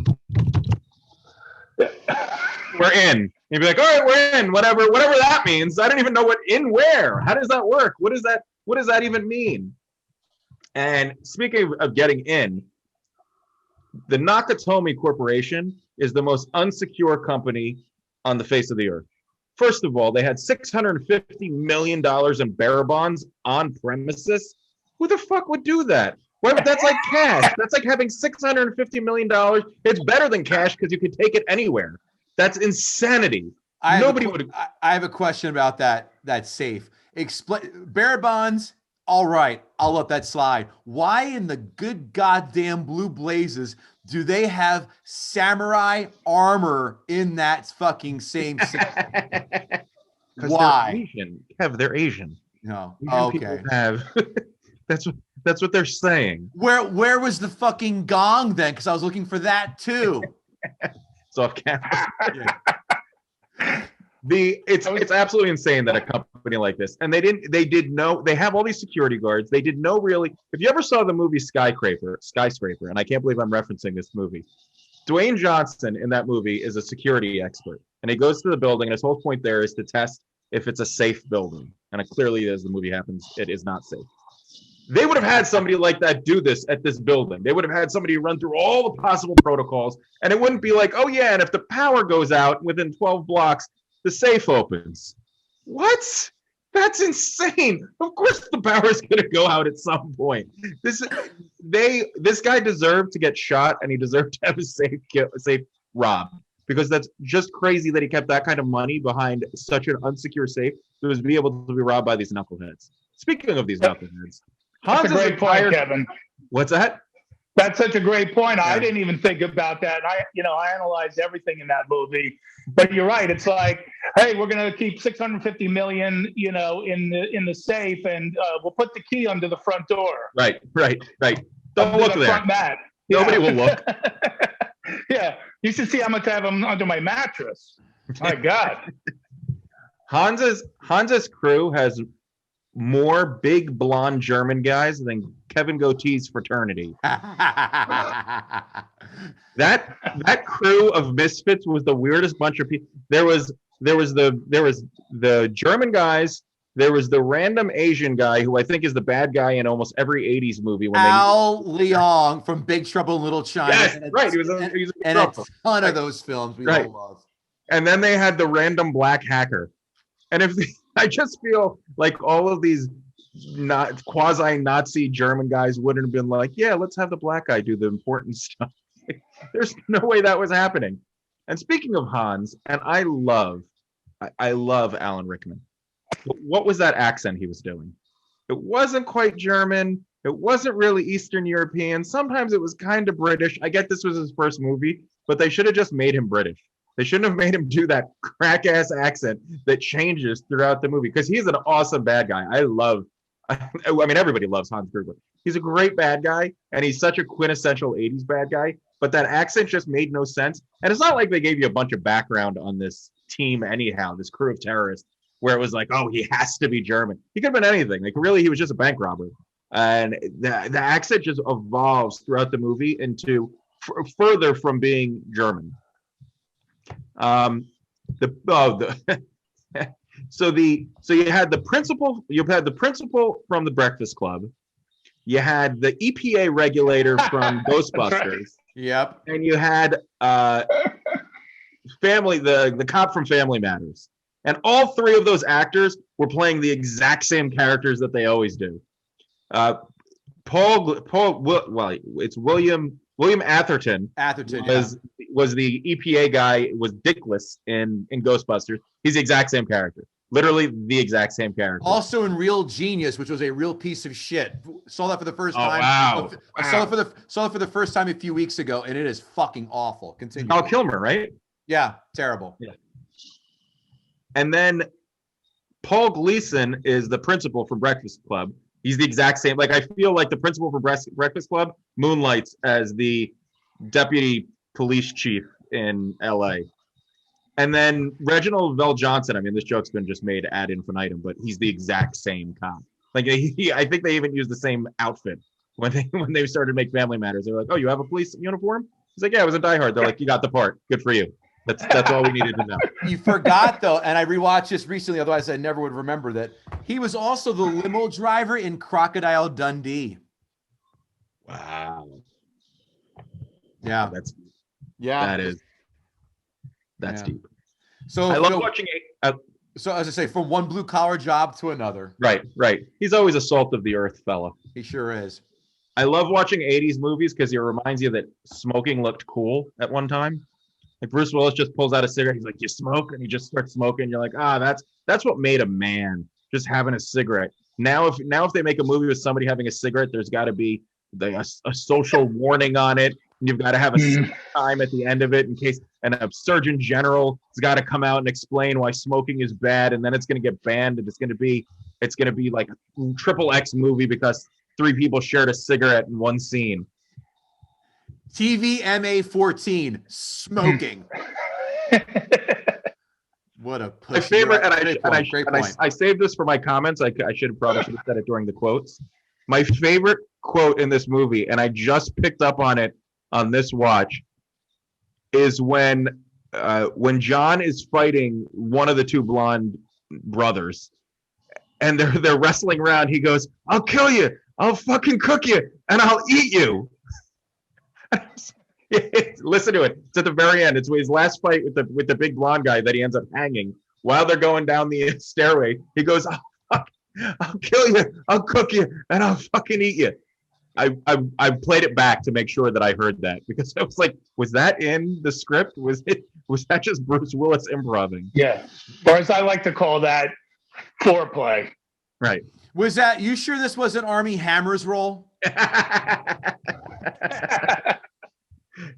we're in. You'd be like, all right, we're in, whatever that means. I don't even know what in where. How does that work? What does that even mean? And speaking of getting in, the Nakatomi Corporation is the most unsecure company on the face of the earth. First of all, they had $650 million in bearer bonds on premises. Who the fuck would do that? Well, that's like cash. That's like having $650 million. It's better than cash because you can take it anywhere. That's insanity. Nobody would. I have a question about that safe. Explain bearer bonds. All right, I'll let that slide. Why in the good goddamn blue blazes do they have samurai armor in that fucking same set? Why? They're Asian. Kev, they're Asian. No. Asian Okay. Have that's what they're saying. Where was the fucking gong then? Because I was looking for that too. It's off campus. It's absolutely insane that a company like this, and they have all these security guards. They did know really. If you ever saw the movie Skyscraper, and I can't believe I'm referencing this movie. Dwayne Johnson in that movie is a security expert, and he goes to the building, and his whole point there is to test if it's a safe building. And it clearly, as the movie happens, it is not safe. They would have had somebody like that do this at this building. They would have had somebody run through all the possible protocols, and it wouldn't be like, oh yeah, and if the power goes out within 12 blocks, the safe opens. What? That's insane. Of course the power is going to go out at some point. This guy deserved to get shot, and he deserved to have a safe robbed, because that's just crazy that he kept that kind of money behind such an unsecure safe to be able to be robbed by these knuckleheads. Speaking of these knuckleheads, That's a great point, Kevin. What's that? That's such a great point. I Yeah. didn't even think about that. I analyzed everything in that movie. But you're right. It's like, hey, we're going to keep 650 million, in the safe, and we'll put the key under the front door. Right. Don't Under look the there. front mat. Nobody will look. Yeah, you should see how much I have under my mattress. My God. Hans's crew has more big blonde German guys than Kevin Goatee's fraternity. That crew of misfits was the weirdest bunch of people. There was the German guys. There was the random Asian guy who I think is the bad guy in almost every 80s movie. Al Leong from Big Trouble in Little China. Yes, and right. He was and a ton of those films we all love. And then they had the random black hacker. And I just feel like all of these not quasi-Nazi German guys wouldn't have been like, yeah, let's have the black guy do the important stuff. There's no way that was happening. And speaking of Hans, and I love Alan Rickman. But what was that accent he was doing? It wasn't quite German. It wasn't really Eastern European. Sometimes it was kind of British. I get this was his first movie, but they should have just made him British. They shouldn't have made him do that crack-ass accent that changes throughout the movie, because he's an awesome bad guy. I mean, everybody loves Hans Gruber. He's a great bad guy, and he's such a quintessential 80s bad guy, but that accent just made no sense. And it's not like they gave you a bunch of background on this team anyhow, this crew of terrorists, where it was like, oh, he has to be German. He could have been anything. Like, really, he was just a bank robber. And the accent just evolves throughout the movie into further from being German. So you had the principal. You had the principal from The Breakfast Club. You had the EPA regulator from Ghostbusters. Right. Yep. And you had the cop from Family Matters. And all three of those actors were playing the exact same characters that they always do. It's William Atherton. Was the EPA guy, was Dickless in Ghostbusters. He's the exact same character. Literally the exact same character. Also in Real Genius, which was a real piece of shit. Saw that for the first time. Wow. I saw it for the first time a few weeks ago, and it is fucking awful. Continue. Val Kilmer, right? Yeah, terrible. Yeah. And then Paul Gleason is the principal from Breakfast Club. He's the exact same. Like, I feel like the principal for Breakfast Club moonlights as the deputy police chief in LA. And then Reginald Vell Johnson. I mean, this joke's been just made ad infinitum, but he's the exact same cop. Like, I think they even used the same outfit when they started to make Family Matters. They were like, "Oh, you have a police uniform?" He's like, "Yeah, I was in Die Hard." They're like, "You got the part. Good for you." That's all we needed to know. You forgot, though, and I rewatched this recently, otherwise I never would remember that he was also the limo driver in Crocodile Dundee. Wow. Yeah. That's Yeah. deep. So I love watching it. So as I say, from one blue collar job to another. Right. He's always a salt of the earth fella. He sure is. I love watching 80s movies because it reminds you that smoking looked cool at one time. Like, Bruce Willis just pulls out a cigarette. He's like, "You smoke?" And he just starts smoking. You're like, that's what made a man, just having a cigarette. Now if they make a movie with somebody having a cigarette, there's got to be a social warning on it. And you've got to have a time at the end of it in case a surgeon general has got to come out and explain why smoking is bad, and then it's going to get banned, and it's going to be like a XXX movie because 3 people shared a cigarette in one scene. TVMA 14, smoking. What a push. My favorite, Great point. I saved this for my comments. I should have said it during the quotes. My favorite quote in this movie, and I just picked up on it on this watch, is when John is fighting one of the 2 blonde brothers, and they're wrestling around. He goes, "I'll kill you. I'll fucking cook you, and I'll eat you." Listen to it. It's at the very end. It's his last fight with the big blonde guy that he ends up hanging while they're going down the stairway. He goes, I'll kill you, I'll cook you, and I'll fucking eat you." I played it back to make sure that I heard that, because I was like, was that in the script? Was that just Bruce Willis improvising? Yeah. Or as I like to call that, foreplay. Right. Was that, you sure this wasn't Army Hammer's role?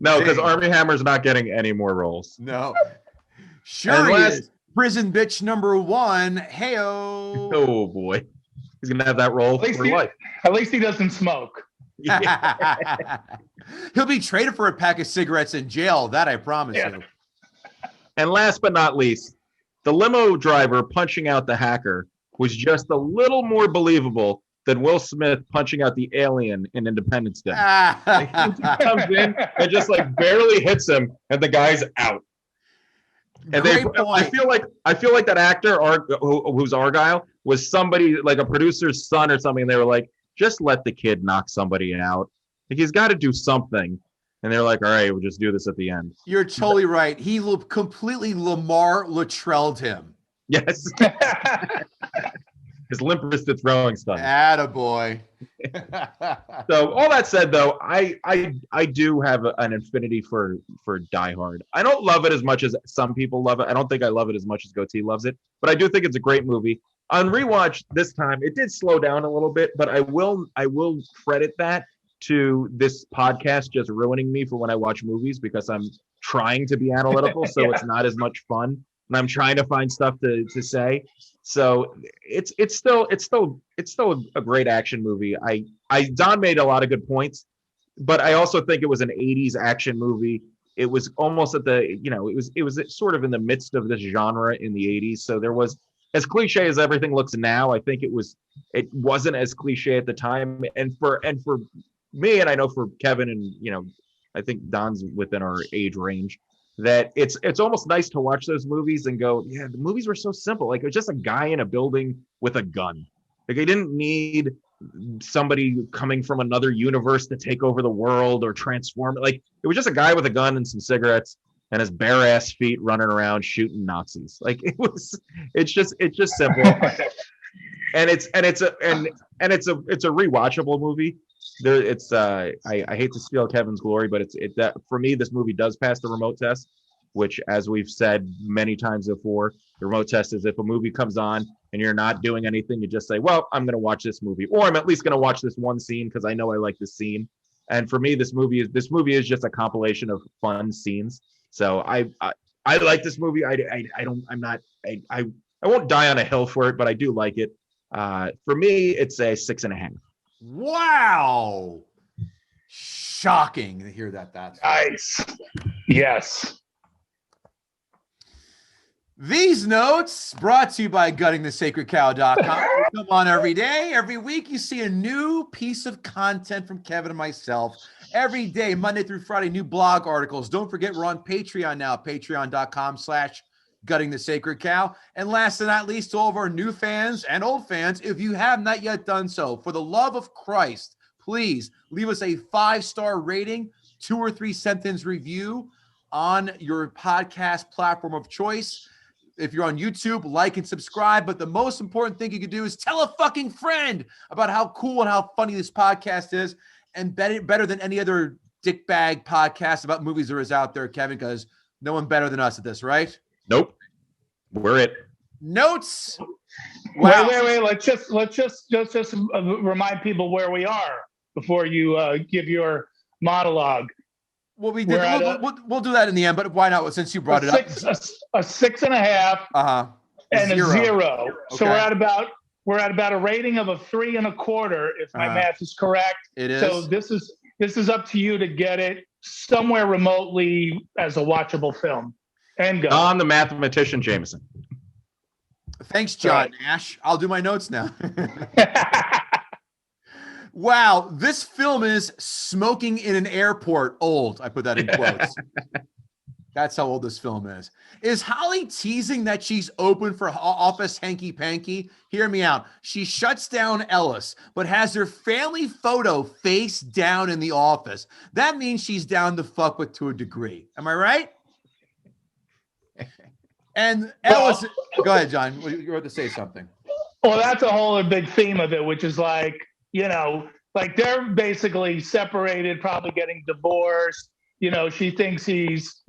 No, because Dang. Army Hammer's not getting any more roles. No. Sure And he last- is. Prison bitch number 1. Heyo. Oh boy, he's gonna have that role for life. At least he doesn't smoke. He'll be traded for a pack of cigarettes in jail. That I promise you. And last but not least, the limo driver punching out the hacker was just a little more believable than Will Smith punching out the alien in Independence Day. Like, he comes in and just like barely hits him, and the guy's out. And Great point. I feel like that actor, who's Argyle, was somebody like a producer's son or something. And they were like, just let the kid knock somebody out. Like, he's got to do something. And they're like, all right, we'll just do this at the end. You're totally right. He completely Lamar Latrelled him. Yes. His limp wristed throwing stuff. Attaboy. So all that said, though, I do have an affinity for Die Hard. I don't love it as much as some people love it. I don't think I love it as much as Goatee loves it, but I do think it's a great movie. On rewatch this time, it did slow down a little bit, but I will credit that to this podcast just ruining me for when I watch movies, because I'm trying to be analytical, so It's not as much fun, and I'm trying to find stuff to say. So it's still a great action movie. Don made a lot of good points, but I also think it was an 80s action movie. It was almost at the, it was sort of in the midst of this genre in the 80s. So there was, as cliche as everything looks now, I think it wasn't as cliche at the time. And for me, and I know for Kevin, and I think Don's within our age range, that it's almost nice to watch those movies and go, yeah, the movies were so simple. Like, it was just a guy in a building with a gun. Like, they didn't need somebody coming from another universe to take over the world or transform it. Like, it was just a guy with a gun and some cigarettes and his bare ass feet running around shooting Nazis. Like, it's just simple. and it's a rewatchable movie. I hate to steal Kevin's glory, but that for me, this movie does pass the remote test, which, as we've said many times before, the remote test is if a movie comes on and you're not doing anything, you just say, well, I'm going to watch this movie, or I'm at least going to watch this one scene because I know I like this scene. And for me, this movie is just a compilation of fun scenes. So I like this movie. I won't die on a hill for it, but I do like it. For me, it's a 6.5. Wow. Shocking to hear that. That's nice. Yes. These notes brought to you by guttingthesacredcow.com. Come on every day. Every week you see a new piece of content from Kevin and myself. Every day, Monday through Friday, new blog articles. Don't forget, we're on Patreon now, patreon.com/guttingthesacredcow. And last but not least, to all of our new fans and old fans, if you have not yet done so, for the love of Christ, please leave us a 5-star rating, 2 or 3 sentence review on your podcast platform of choice. If you're on YouTube, like and subscribe. But the most important thing you can do is tell a fucking friend about how cool and how funny this podcast is, and better than any other dickbag podcast about movies there is out there, Kevin, because no one better than us at this, right? Nope. We're it. Notes. Wow. Wait. Let's just remind people where we are before you give your monologue. Well, we did. We'll do that in the end, but why not? Since you brought it up, a 6.5, and a 0. Okay. So we're at about a rating of a 3.25, if my math is correct. It is. So this is up to you to get it somewhere remotely as a watchable film. And go. On the mathematician, Jamieson. Thanks, John Nash. I'll do my notes now. Wow, this film is smoking in an airport old. I put that in quotes. That's how old this film is. Is Holly teasing that she's open for office hanky-panky? Hear me out. She shuts down Ellis, but has her family photo face down in the office. That means she's down to fuck with to a degree. Am I right? And Ellis, go ahead, John. You were about to say something. Well, that's a whole big theme of it, which is like, like they're basically separated, probably getting divorced. She thinks he's,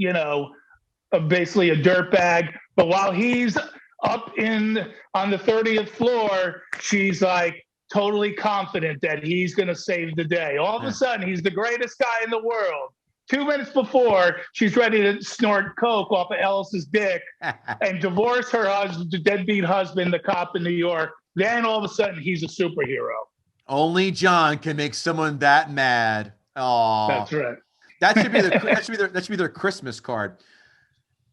basically a dirtbag. But while he's up on the 30th floor, she's like totally confident that he's going to save the day. All of a sudden, he's the greatest guy in the world. 2 minutes before, she's ready to snort coke off of Ellis's dick and divorce her husband, the deadbeat husband, the cop in New York. Then all of a sudden, he's a superhero. Only John can make someone that mad. Oh, That's right. That should be their Christmas card.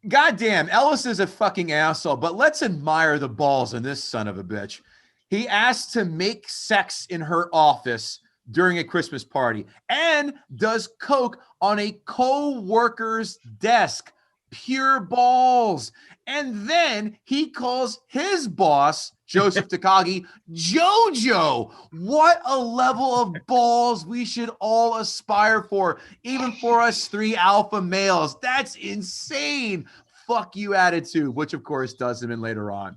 Goddamn, Ellis is a fucking asshole, but let's admire the balls in this son of a bitch. He asked to make sex in her office during a Christmas party and does coke on a co-worker's desk. Pure balls. And then he calls his boss, Joseph Takagi, Jojo. What a level of balls we should all aspire for, even for us three alpha males. That's insane. Fuck you attitude, which of course does him in later on.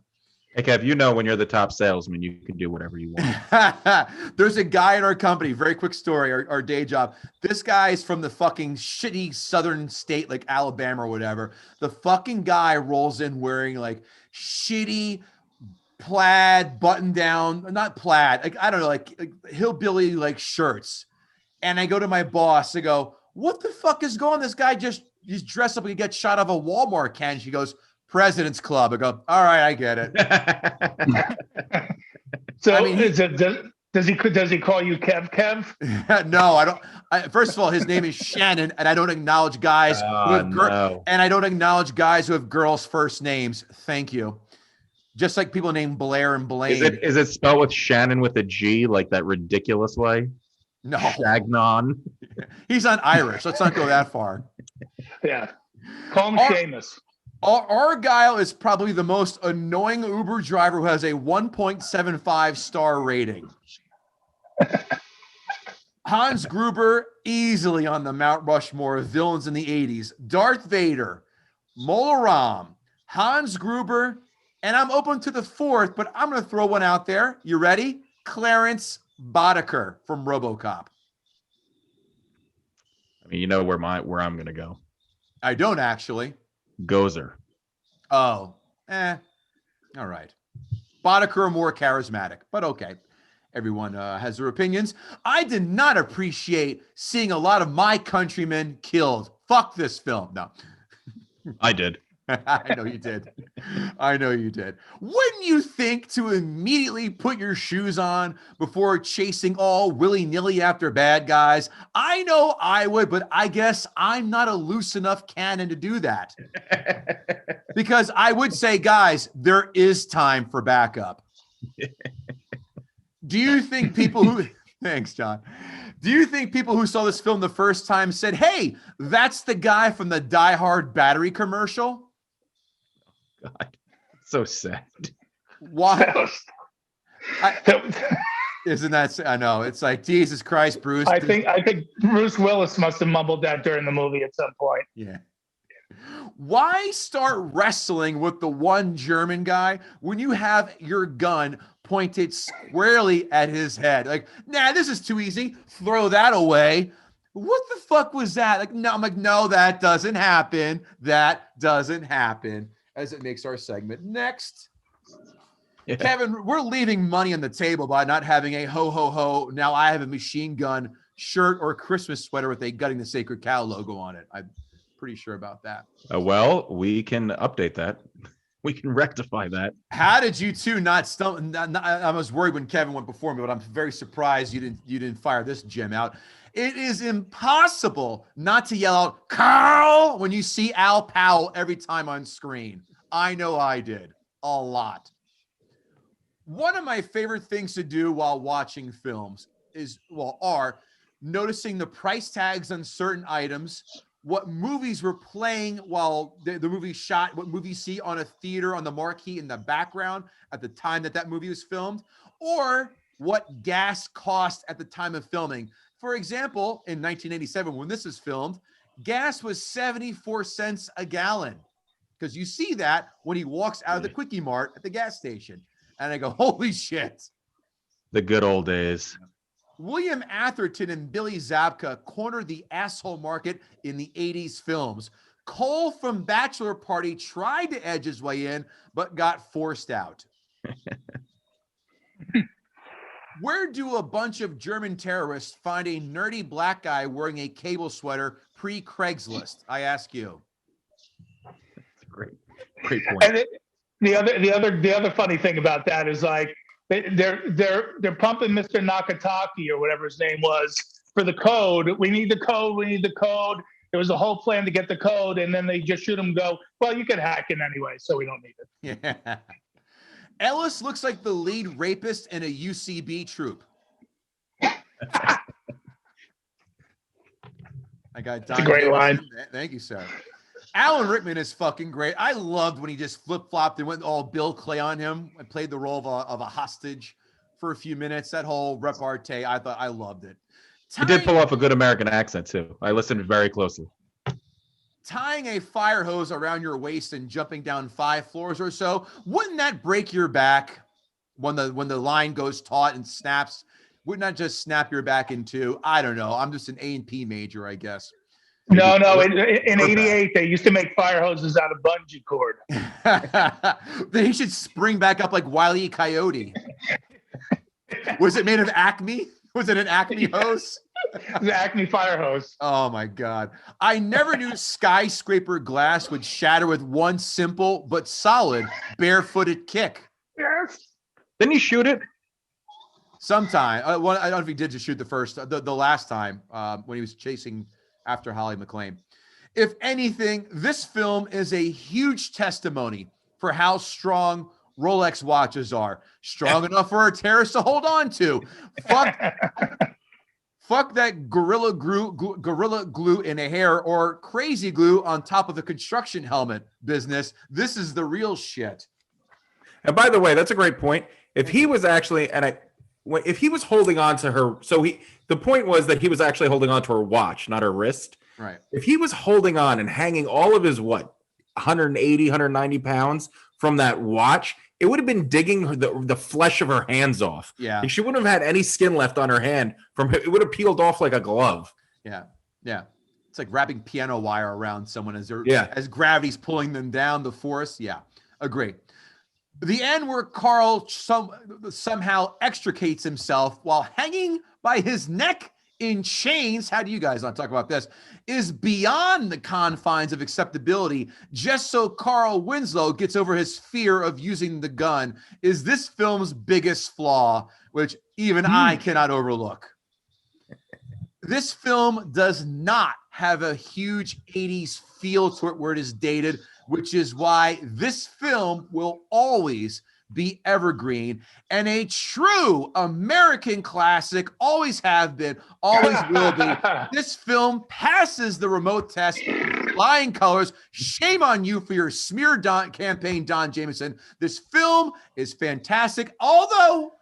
Hey, Kev, you know when you're the top salesman, you can do whatever you want. There's a guy in our company, very quick story, our day job. This guy is from the fucking shitty southern state like Alabama or whatever. The fucking guy rolls in wearing like shitty plaid button down, not plaid, like I don't know, like hillbilly like shirts. And I go to my boss, I go, what the fuck is going on? This guy just dressed up like he gets shot out of a Walmart can. She goes, President's Club. I go, all right, I get it. So I mean, does he call you Kev? No, I don't. First of all, his name is Shannon, and I don't acknowledge guys who have and I don't acknowledge guys who have girls' first names. Thank you. Just like people named Blair and Blaine. Is it spelled with Shannon with a G, like that ridiculous way? No. Shagnon. He's not Irish. Let's not go that far. Yeah. Call him Seamus. Argyle is probably the most annoying Uber driver who has a 1.75 star rating. Hans Gruber, easily on the Mount Rushmore of villains in the 80s. Darth Vader, Mola Ram, Hans Gruber, and I'm open to the fourth, but I'm going to throw one out there. You ready? Clarence Boddicker from RoboCop. I mean, you know where I'm going to go. I don't actually. Gozer. Oh, all right. Boddicker more charismatic, but okay. Everyone has their opinions. I did not appreciate seeing a lot of my countrymen killed. Fuck this film. No. I did. I know you did. I know you did. Wouldn't you think to immediately put your shoes on before chasing all willy-nilly after bad guys? I know I would, but I guess I'm not a loose enough cannon to do that. Because I would say, guys, there is time for backup. Do you think people who... Thanks, John. Do you think people who saw this film the first time said, hey, that's the guy from the Die Hard battery commercial? God, so sad. Why? Isn't that? I know. It's like Jesus Christ, Bruce. I think Bruce Willis must have mumbled that during the movie at some point. Yeah. Why start wrestling with the one German guy when you have your gun pointed squarely at his head? Like, nah, this is too easy. Throw that away. What the fuck was that? Like, no, I'm like, no, that doesn't happen. That doesn't happen. As it makes our segment next. Yeah. Kevin, we're leaving money on the table by not having a ho ho ho. Now I have a machine gun shirt or a Christmas sweater with a Gutting the Sacred Cow logo on it. I'm pretty sure about that. Well, we can update that. We can rectify that. How did you two not stumble? I was worried when Kevin went before me, but I'm very surprised you didn't fire this gem out. It is impossible not to yell out Carl when you see Al Powell every time on screen. I know I did a lot. One of my favorite things to do while watching films are noticing the price tags on certain items, what movies were playing while the movie shot, what movies you see on a theater on the marquee in the background at the time that movie was filmed, or what gas cost at the time of filming. For example, in 1987, when this was filmed, gas was 74 cents a gallon. Because you see that when he walks out of the Quickie Mart at the gas station. And I go, holy shit. The good old days. William Atherton and Billy Zabka cornered the asshole market in the 80s films. Cole from Bachelor Party tried to edge his way in, but got forced out. Where do a bunch of German terrorists find a nerdy black guy wearing a cable sweater pre-Craigslist? I ask you. Great point. And the other funny thing about that is like they're pumping Mr. Nakatomi or whatever his name was for the code. We need the code. We need the code. There was a whole plan to get the code, and then they just shoot him. Go, well, you can hack it anyway, so we don't need it. Yeah. Ellis looks like the lead rapist in a UCB troop. I got That's a great line. Thank you, sir. Alan Rickman is fucking great. I loved when he just flip-flopped and went all Bill Clay on him and played the role of a hostage for a few minutes. That whole repartee, I thought I loved it. He did pull off a good American accent, too. I listened very closely. Tying a fire hose around your waist and jumping down 5 floors or so, wouldn't that break your back when the line goes taut and snaps? Wouldn't that just snap your back in two? I don't know. I'm just an A&P major, I guess. No. In '88, they used to make fire hoses out of bungee cord. They should spring back up like Wile E. Coyote. Was it made of Acme? Was it an Acme hose? The Acme fire hose. Oh my God. I never knew skyscraper glass would shatter with one simple but solid barefooted kick. Yes. Didn't he shoot it? Sometime. I don't know if he did just shoot the last time when he was chasing after Holly McClain. If anything, this film is a huge testimony for how strong Rolex watches are. Strong enough for a terrorist to hold on to. Fuck that gorilla glue in a hair or crazy glue on top of the construction helmet business. This is the real shit. And by the way, that's a great point. If he was actually, if he was holding on to her, the point was that he was actually holding on to her watch, not her wrist. Right. If he was holding on and hanging all of his 180, 190 pounds from that watch, it would have been digging the flesh of her hands off. Yeah. She wouldn't have had any skin left on her hand. It would have peeled off like a glove. Yeah. Yeah. It's like wrapping piano wire around someone as gravity's pulling them down, the force. Yeah. Agree. The end where Carl somehow extricates himself while hanging by his neck in chains, how do you guys want to talk about this, is beyond the confines of acceptability just so Carl Winslow gets over his fear of using the gun is this film's biggest flaw, which even I cannot overlook. This film does not have a huge 80s feel to it where it is dated, which is why this film will always be evergreen and a true American classic, always have been, always will be. This film passes the remote test, flying colors. Shame on you for your smear campaign, Don Jamieson. This film is fantastic, although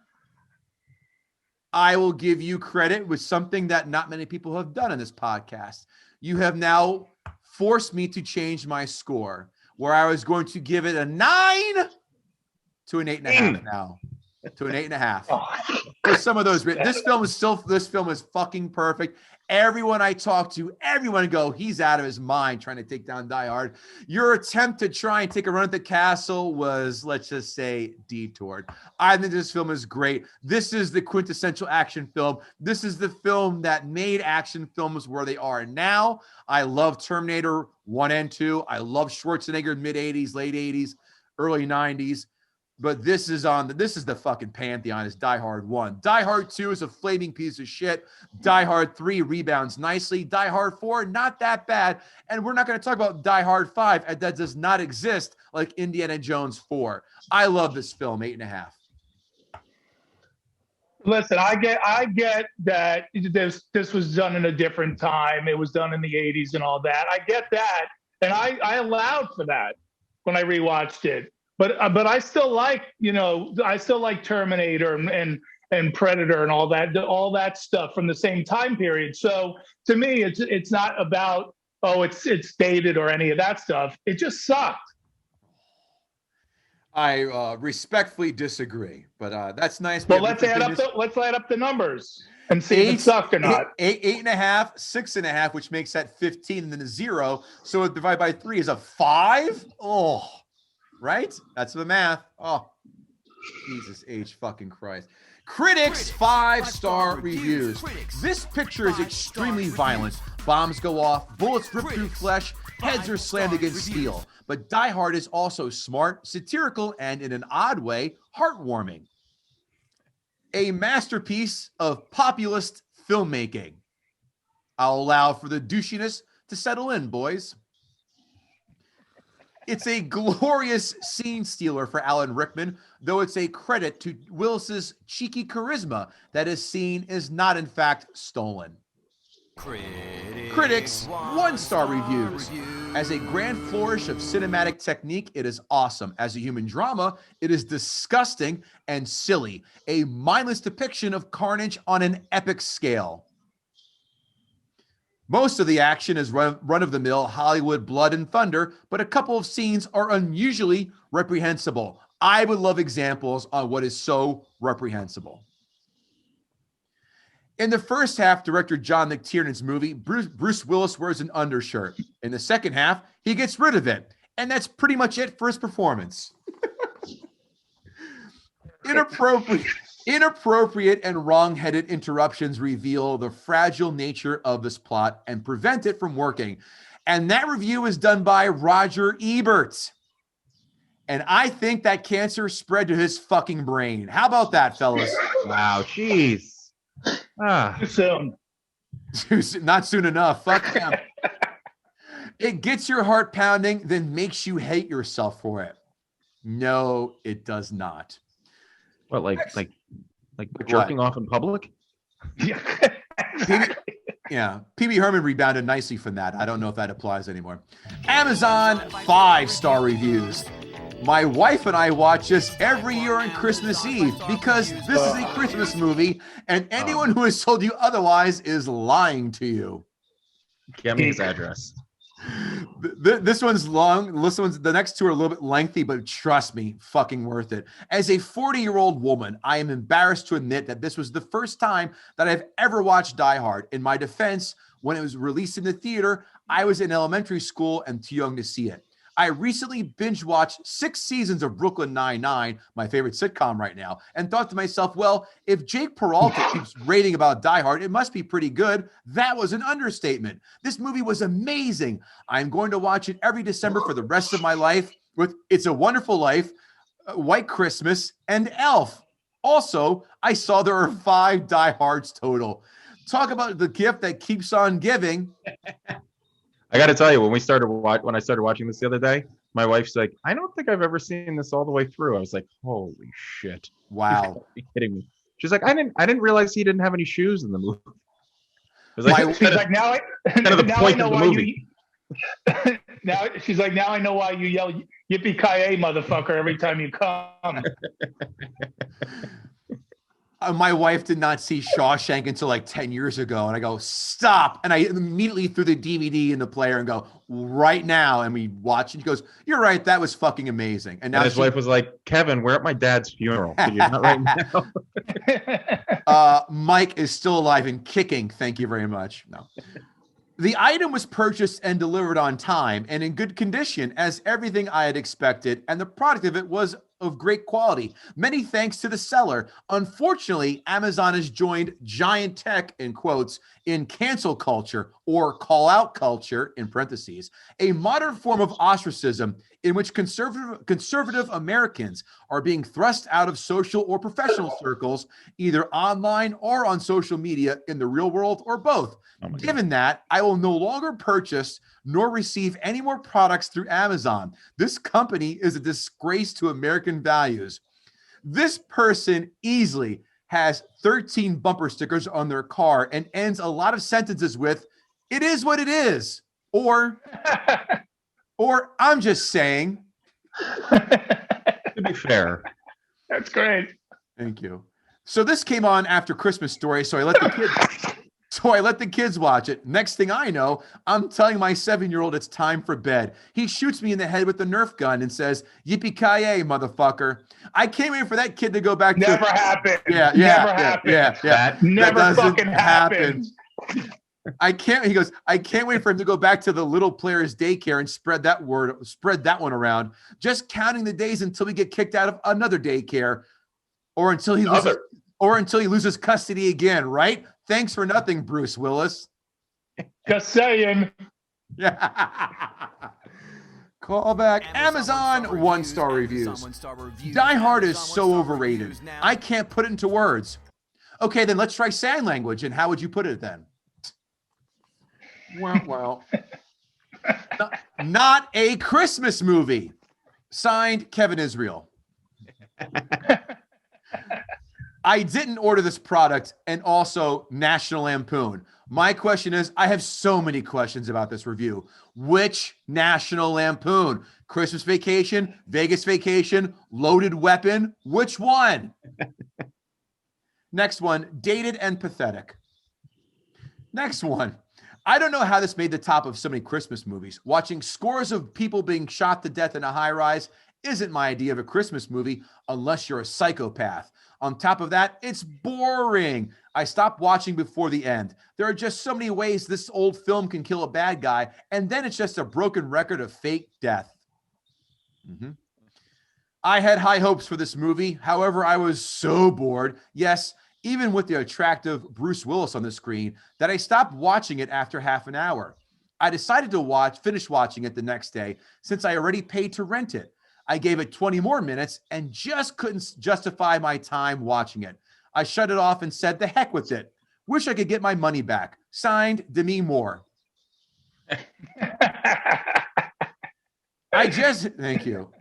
I will give you credit with something that not many people have done in this podcast. You have now forced me to change my score, where I was going to give it a 9 to an 8.5 now. To an 8.5. For some of those, this film is fucking perfect. Everyone I talk to, everyone go, he's out of his mind trying to take down Die Hard. Your attempt to try and take a run at the castle was, let's just say, detoured. I think this film is great. This is the quintessential action film. This is the film that made action films where they are now. I love Terminator 1 and 2. I love Schwarzenegger mid-80s, late 80s, early 90s. But this is the fucking pantheon is Die Hard 1. Die Hard 2 is a flaming piece of shit. Die Hard 3 rebounds nicely. Die Hard 4, not that bad. And we're not going to talk about Die Hard 5, and that does not exist like Indiana Jones 4. I love this film, 8.5. Listen, I get that this was done in a different time. It was done in the 80s and all that. I get that. And I allowed for that when I rewatched it. But I still like, Terminator and Predator and all that stuff from the same time period. So to me, it's not about, it's dated or any of that stuff. It just sucked. I respectfully disagree, but that's nice. Well, let's add up the numbers. and see if it sucked or not. 8.5, 6.5, which makes that 15, and then a 0. So it divided by 3 is a 5. Oh, right? That's the math. Oh, Jesus H fucking Christ. Critics 5-star reviews. This picture is extremely violent. Bombs go off, bullets rip through flesh, heads are slammed against steel. But Die Hard is also smart, satirical, and in an odd way, heartwarming. A masterpiece of populist filmmaking. I'll allow for the douchiness to settle in, boys. It's a glorious scene stealer for Alan Rickman, though it's a credit to Willis's cheeky charisma that his scene is not in fact stolen. Critics 1-star reviews. As a grand flourish of cinematic technique, it is awesome. As a human drama, it is disgusting and silly. A mindless depiction of carnage on an epic scale. Most of the action is run-of-the-mill Hollywood blood and thunder, but a couple of scenes are unusually reprehensible. I would love examples on what is so reprehensible. In the first half, director John McTiernan's movie, Bruce Willis wears an undershirt. In the second half, he gets rid of it. And that's pretty much it for his performance. Inappropriate and wrong-headed interruptions reveal the fragile nature of this plot and prevent it from working. And that review is done by Roger Ebert. And I think that cancer spread to his fucking brain. How about that, fellas? Wow, jeez. Too soon. Not soon enough. Fuck him. It gets your heart pounding, then makes you hate yourself for it. No, it does not. What, like jerking off in public? Yeah. PB Herman rebounded nicely from that. I don't know if that applies anymore. Amazon 5-star reviews. My wife and I watch this every year on Christmas Eve because this is a Christmas movie, and anyone who has told you otherwise is lying to you. Give me his address. This one's long. The next two are a little bit lengthy, but trust me, fucking worth it. As a 40-year-old woman, I am embarrassed to admit that this was the first time that I've ever watched Die Hard. In my defense, when it was released in the theater, I was in elementary school and too young to see it. I recently binge-watched 6 seasons of Brooklyn Nine-Nine, my favorite sitcom right now, and thought to myself, well, if Jake Peralta keeps raving about Die Hard, it must be pretty good. That was an understatement. This movie was amazing. I'm going to watch it every December for the rest of my life with It's a Wonderful Life, White Christmas, and Elf. Also, I saw there are 5 Die Hards total. Talk about the gift that keeps on giving. I got to tell you, when I started watching this the other day, my wife's like, I don't think I've ever seen this all the way through. I was like, holy shit. Wow. Are you kidding me? She's like, I didn't realize he didn't have any shoes in the movie. I was like, She's like, now I know why movie. She's like, now I know why you yell yippee-ki-yay, motherfucker, every time you come. My wife did not see Shawshank until like 10 years ago. And I go, stop. And I immediately threw the DVD in the player and go, right now. And we watch it. She goes, you're right. That was fucking amazing. And now his wife was like, Kevin, we're at my dad's funeral. Could you not right now? Mike is still alive and kicking. Thank you very much. No. The item was purchased and delivered on time and in good condition as everything I had expected. And the product of it was of great quality. Many thanks to the seller. Unfortunately, Amazon has joined giant tech, in quotes, in cancel culture or call out culture, in parentheses, a modern form of ostracism in which conservative Americans are being thrust out of social or professional circles, either online or on social media in the real world or both. Given that, I will no longer purchase nor receive any more products through Amazon. This company is a disgrace to American values. This person easily has 13 bumper stickers on their car and ends a lot of sentences with, it is what it is. Or I'm just saying. To be fair. That's great. Thank you. So this came on after Christmas Story, so I let the kids So I let the kids watch it. Next thing I know, I'm telling my 7-year-old it's time for bed. He shoots me in the head with the Nerf gun and says, "Yippee-ki-yay, motherfucker." I can't wait for that kid to go back Never to happened. Yeah, Never yeah, happened. yeah. That Never doesn't fucking happened. he goes, I can't wait for him to go back to the little players daycare and spread that one around. Just counting the days until we get kicked out of another daycare or until he loses custody again, right? Thanks for nothing, Bruce Willis. Just saying. Call back. Amazon 1-star reviews. Die Hard is so overrated. I can't put it into words. Okay, then let's try sign language. And how would you put it then? Well. Not a Christmas movie. Signed, Kevin Israel. I didn't order this product, and also National Lampoon. My question is, I have so many questions about this review. Which National Lampoon? Christmas Vacation, Vegas Vacation, Loaded Weapon? Which one? Next one, dated and pathetic. Next one. I don't know how this made the top of so many Christmas movies. Watching scores of people being shot to death in a high-rise isn't my idea of a Christmas movie unless you're a psychopath. On top of that, it's boring. I stopped watching before the end. There are just so many ways this old film can kill a bad guy, and then it's just a broken record of fake death. I had high hopes for this movie. However, I was so bored. Yes, even with the attractive Bruce Willis on the screen, that I stopped watching it after half an hour. I decided to finish watching it the next day since I already paid to rent it. I gave it 20 more minutes and just couldn't justify my time watching it. I shut it off and said, the heck with it. Wish I could get my money back. Signed, Demi Moore. Thank you.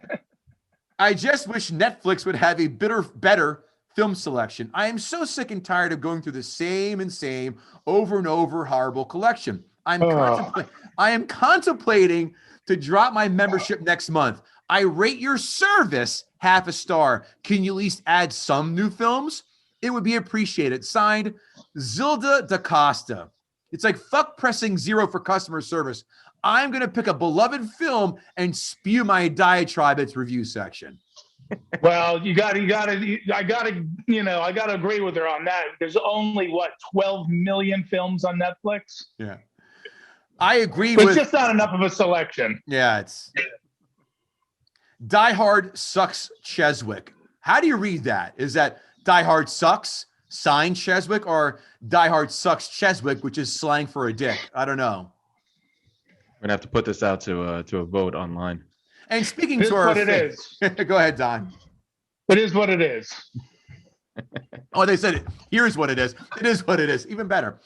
I just wish Netflix would have a better film selection. I am so sick and tired of going through the same and same over and over horrible collection. I am contemplating to drop my membership next month. I rate your service half a star. Can you at least add some new films? It would be appreciated. Signed, Zilda DaCosta. It's like fuck pressing 0 for customer service. I'm going to pick a beloved film and spew my diatribe at its review section. Well, I gotta agree with her on that. There's only 12 million films on Netflix. Yeah. I agree It's just not enough of a selection. Yeah, it's Die Hard sucks Cheswick. How do you read that? Is that Die Hard sucks, signed Cheswick, or Die Hard sucks Cheswick, which is slang for a dick? I don't know. We're gonna have to put this out to a vote online. And speaking It is to our what it is. Go ahead, Don. It is what it is. Oh, they said it. Here's what it is. It is what it is. Even better.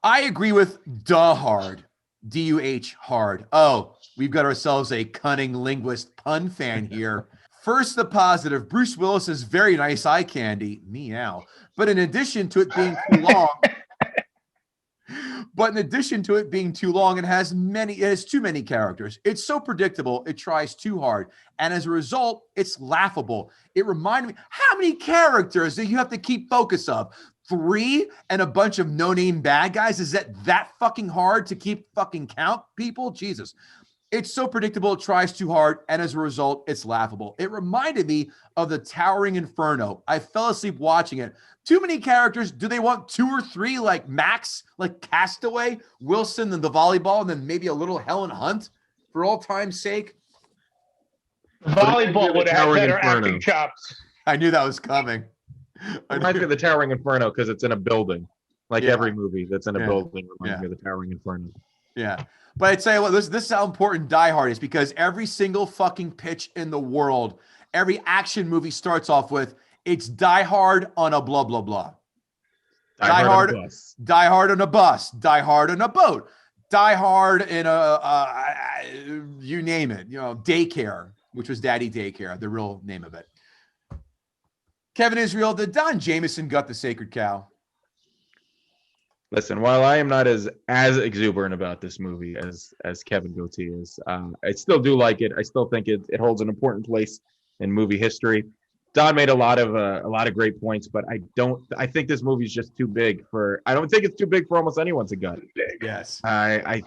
I agree with Die Hard. D-U-H hard. Oh, we've got ourselves a cunning linguist pun fan here. First, the positive. Bruce Willis is very nice eye candy. Meow. But in addition to it being too long, it has too many characters. It's so predictable. It tries too hard. And as a result, it's laughable. It reminded me, how many characters do you have to keep focus of? 3 and a bunch of no-name bad guys? Is that fucking hard to keep fucking count, people? Jesus. It's so predictable, it tries too hard, and as a result, it's laughable. It reminded me of the Towering Inferno. I fell asleep watching it. Too many characters. Do they want 2 or 3 like Max, like Castaway, Wilson, and the volleyball, and then maybe a little Helen Hunt for all time's sake? Volleyball would have better acting chops. I knew that was coming. It might be the Towering Inferno because it's in a building. Like every movie that's in a building reminds me of the Towering Inferno. Yeah. But I tell you what, this is how important Die Hard is, because every single fucking pitch in the world, every action movie starts off with, it's Die Hard on a blah, blah, blah. Die Hard on a bus. Die Hard on a bus. Die Hard on a boat. Die Hard in you name it, daycare, which was Daddy Daycare, the real name of it. Kevin Israel, did Don Jamieson gut the sacred cow? Listen, while I am not as exuberant about this movie as Kevin Goatee is, I still do like it. I still think it holds an important place in movie history. Don made a lot of great points, but I think this movie's just too big for. I don't think it's too big for almost anyone to gut. Yes. I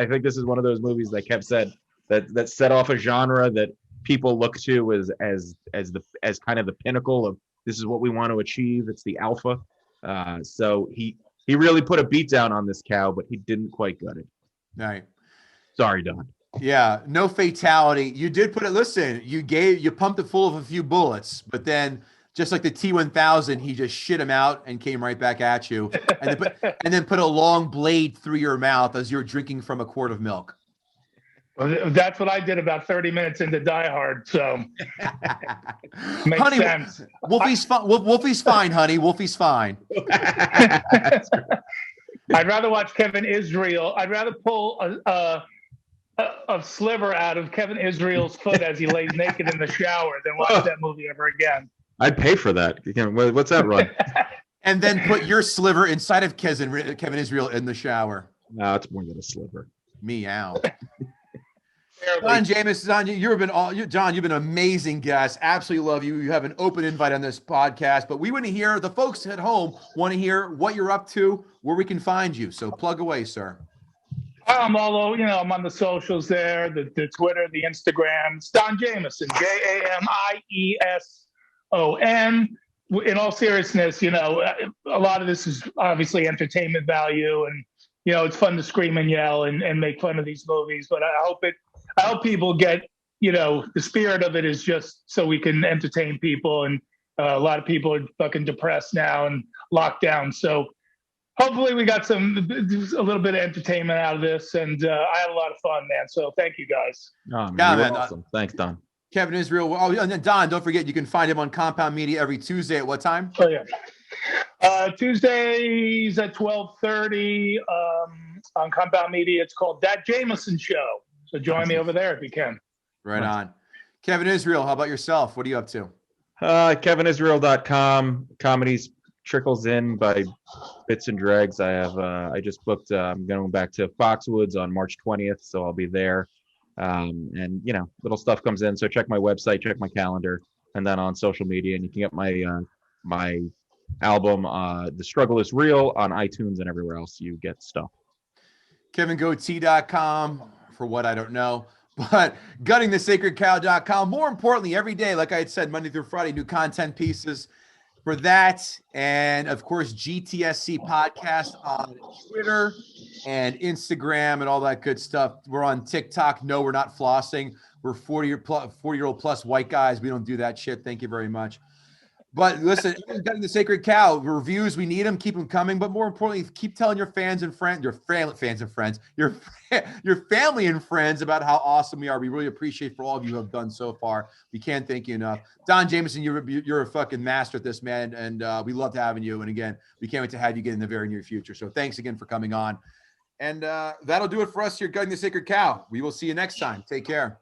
think this is one of those movies, like Kev said, that set off a genre that people look to as kind of the pinnacle of this is what we want to achieve. It's the alpha. So he really put a beat down on this cow, but he didn't quite gut it. Right. Sorry, Don. Yeah, no fatality. You did put it. Listen, you pumped it full of a few bullets, but then just like the T-1000, he just shit him out and came right back at you, and then put a long blade through your mouth as you're drinking from a quart of milk. Well, that's what I did about 30 minutes into Die Hard. So makes honey, sense. Wolfie's fine, honey. Wolfie's fine. I'd rather watch Kevin Israel. I'd rather pull a sliver out of Kevin Israel's foot as he lays naked in the shower than watch that movie ever again. I'd pay for that. What's that run? And then put your sliver inside of Kevin Israel in the shower. No, it's more than a sliver. Meow. Don Jamieson, you've been an amazing guest. Absolutely love you. You have an open invite on this podcast, but we want to hear, the folks at home want to hear what you're up to, where we can find you. So plug away, sir. I'm all over, I'm on the socials there, the Twitter, the Instagram. It's Don Jamieson, Jamieson. In all seriousness, a lot of this is obviously entertainment value, and it's fun to scream and yell and make fun of these movies. But I hope people get, the spirit of it is just so we can entertain people, and a lot of people are fucking depressed now and locked down. So hopefully we got a little bit of entertainment out of this, and I had a lot of fun, man. So thank you guys. Oh, man, awesome. Thanks, Don. Kevin Israel. Oh, and then Don, don't forget, you can find him on Compound Media every Tuesday at what time? Oh, yeah. Tuesdays at 12:30 on Compound Media. It's called That Jamieson Show. So join me over there if you can. Right on. Kevin Israel, how about yourself? What are you up to? KevinIsrael.com. Comedies trickles in by bits and dregs. I just booked, I'm going back to Foxwoods on March 20th, so I'll be there. And little stuff comes in. So check my website, check my calendar, and then on social media, and you can get my album, The Struggle Is Real, on iTunes and everywhere else you get stuff. KevinGoatee.com for what I don't know, but guttingthesacredcow.com. More importantly, every day, like I had said, Monday through Friday, new content pieces for that. And of course, GTSC podcast on Twitter and Instagram and all that good stuff. We're on TikTok. No, we're not flossing. We're 40-year-old plus white guys. We don't do that shit. Thank you very much. But listen, Gutting the Sacred Cow, reviews, we need them. Keep them coming. But more importantly, keep telling your fans and friends, your family and friends about how awesome we are. We really appreciate for all of you who have done so far. We can't thank you enough. Don Jamieson, you're a fucking master at this, man. And we loved having you. And again, we can't wait to have you again in the very near future. So thanks again for coming on. And that'll do it for us here, Gutting the Sacred Cow. We will see you next time. Take care.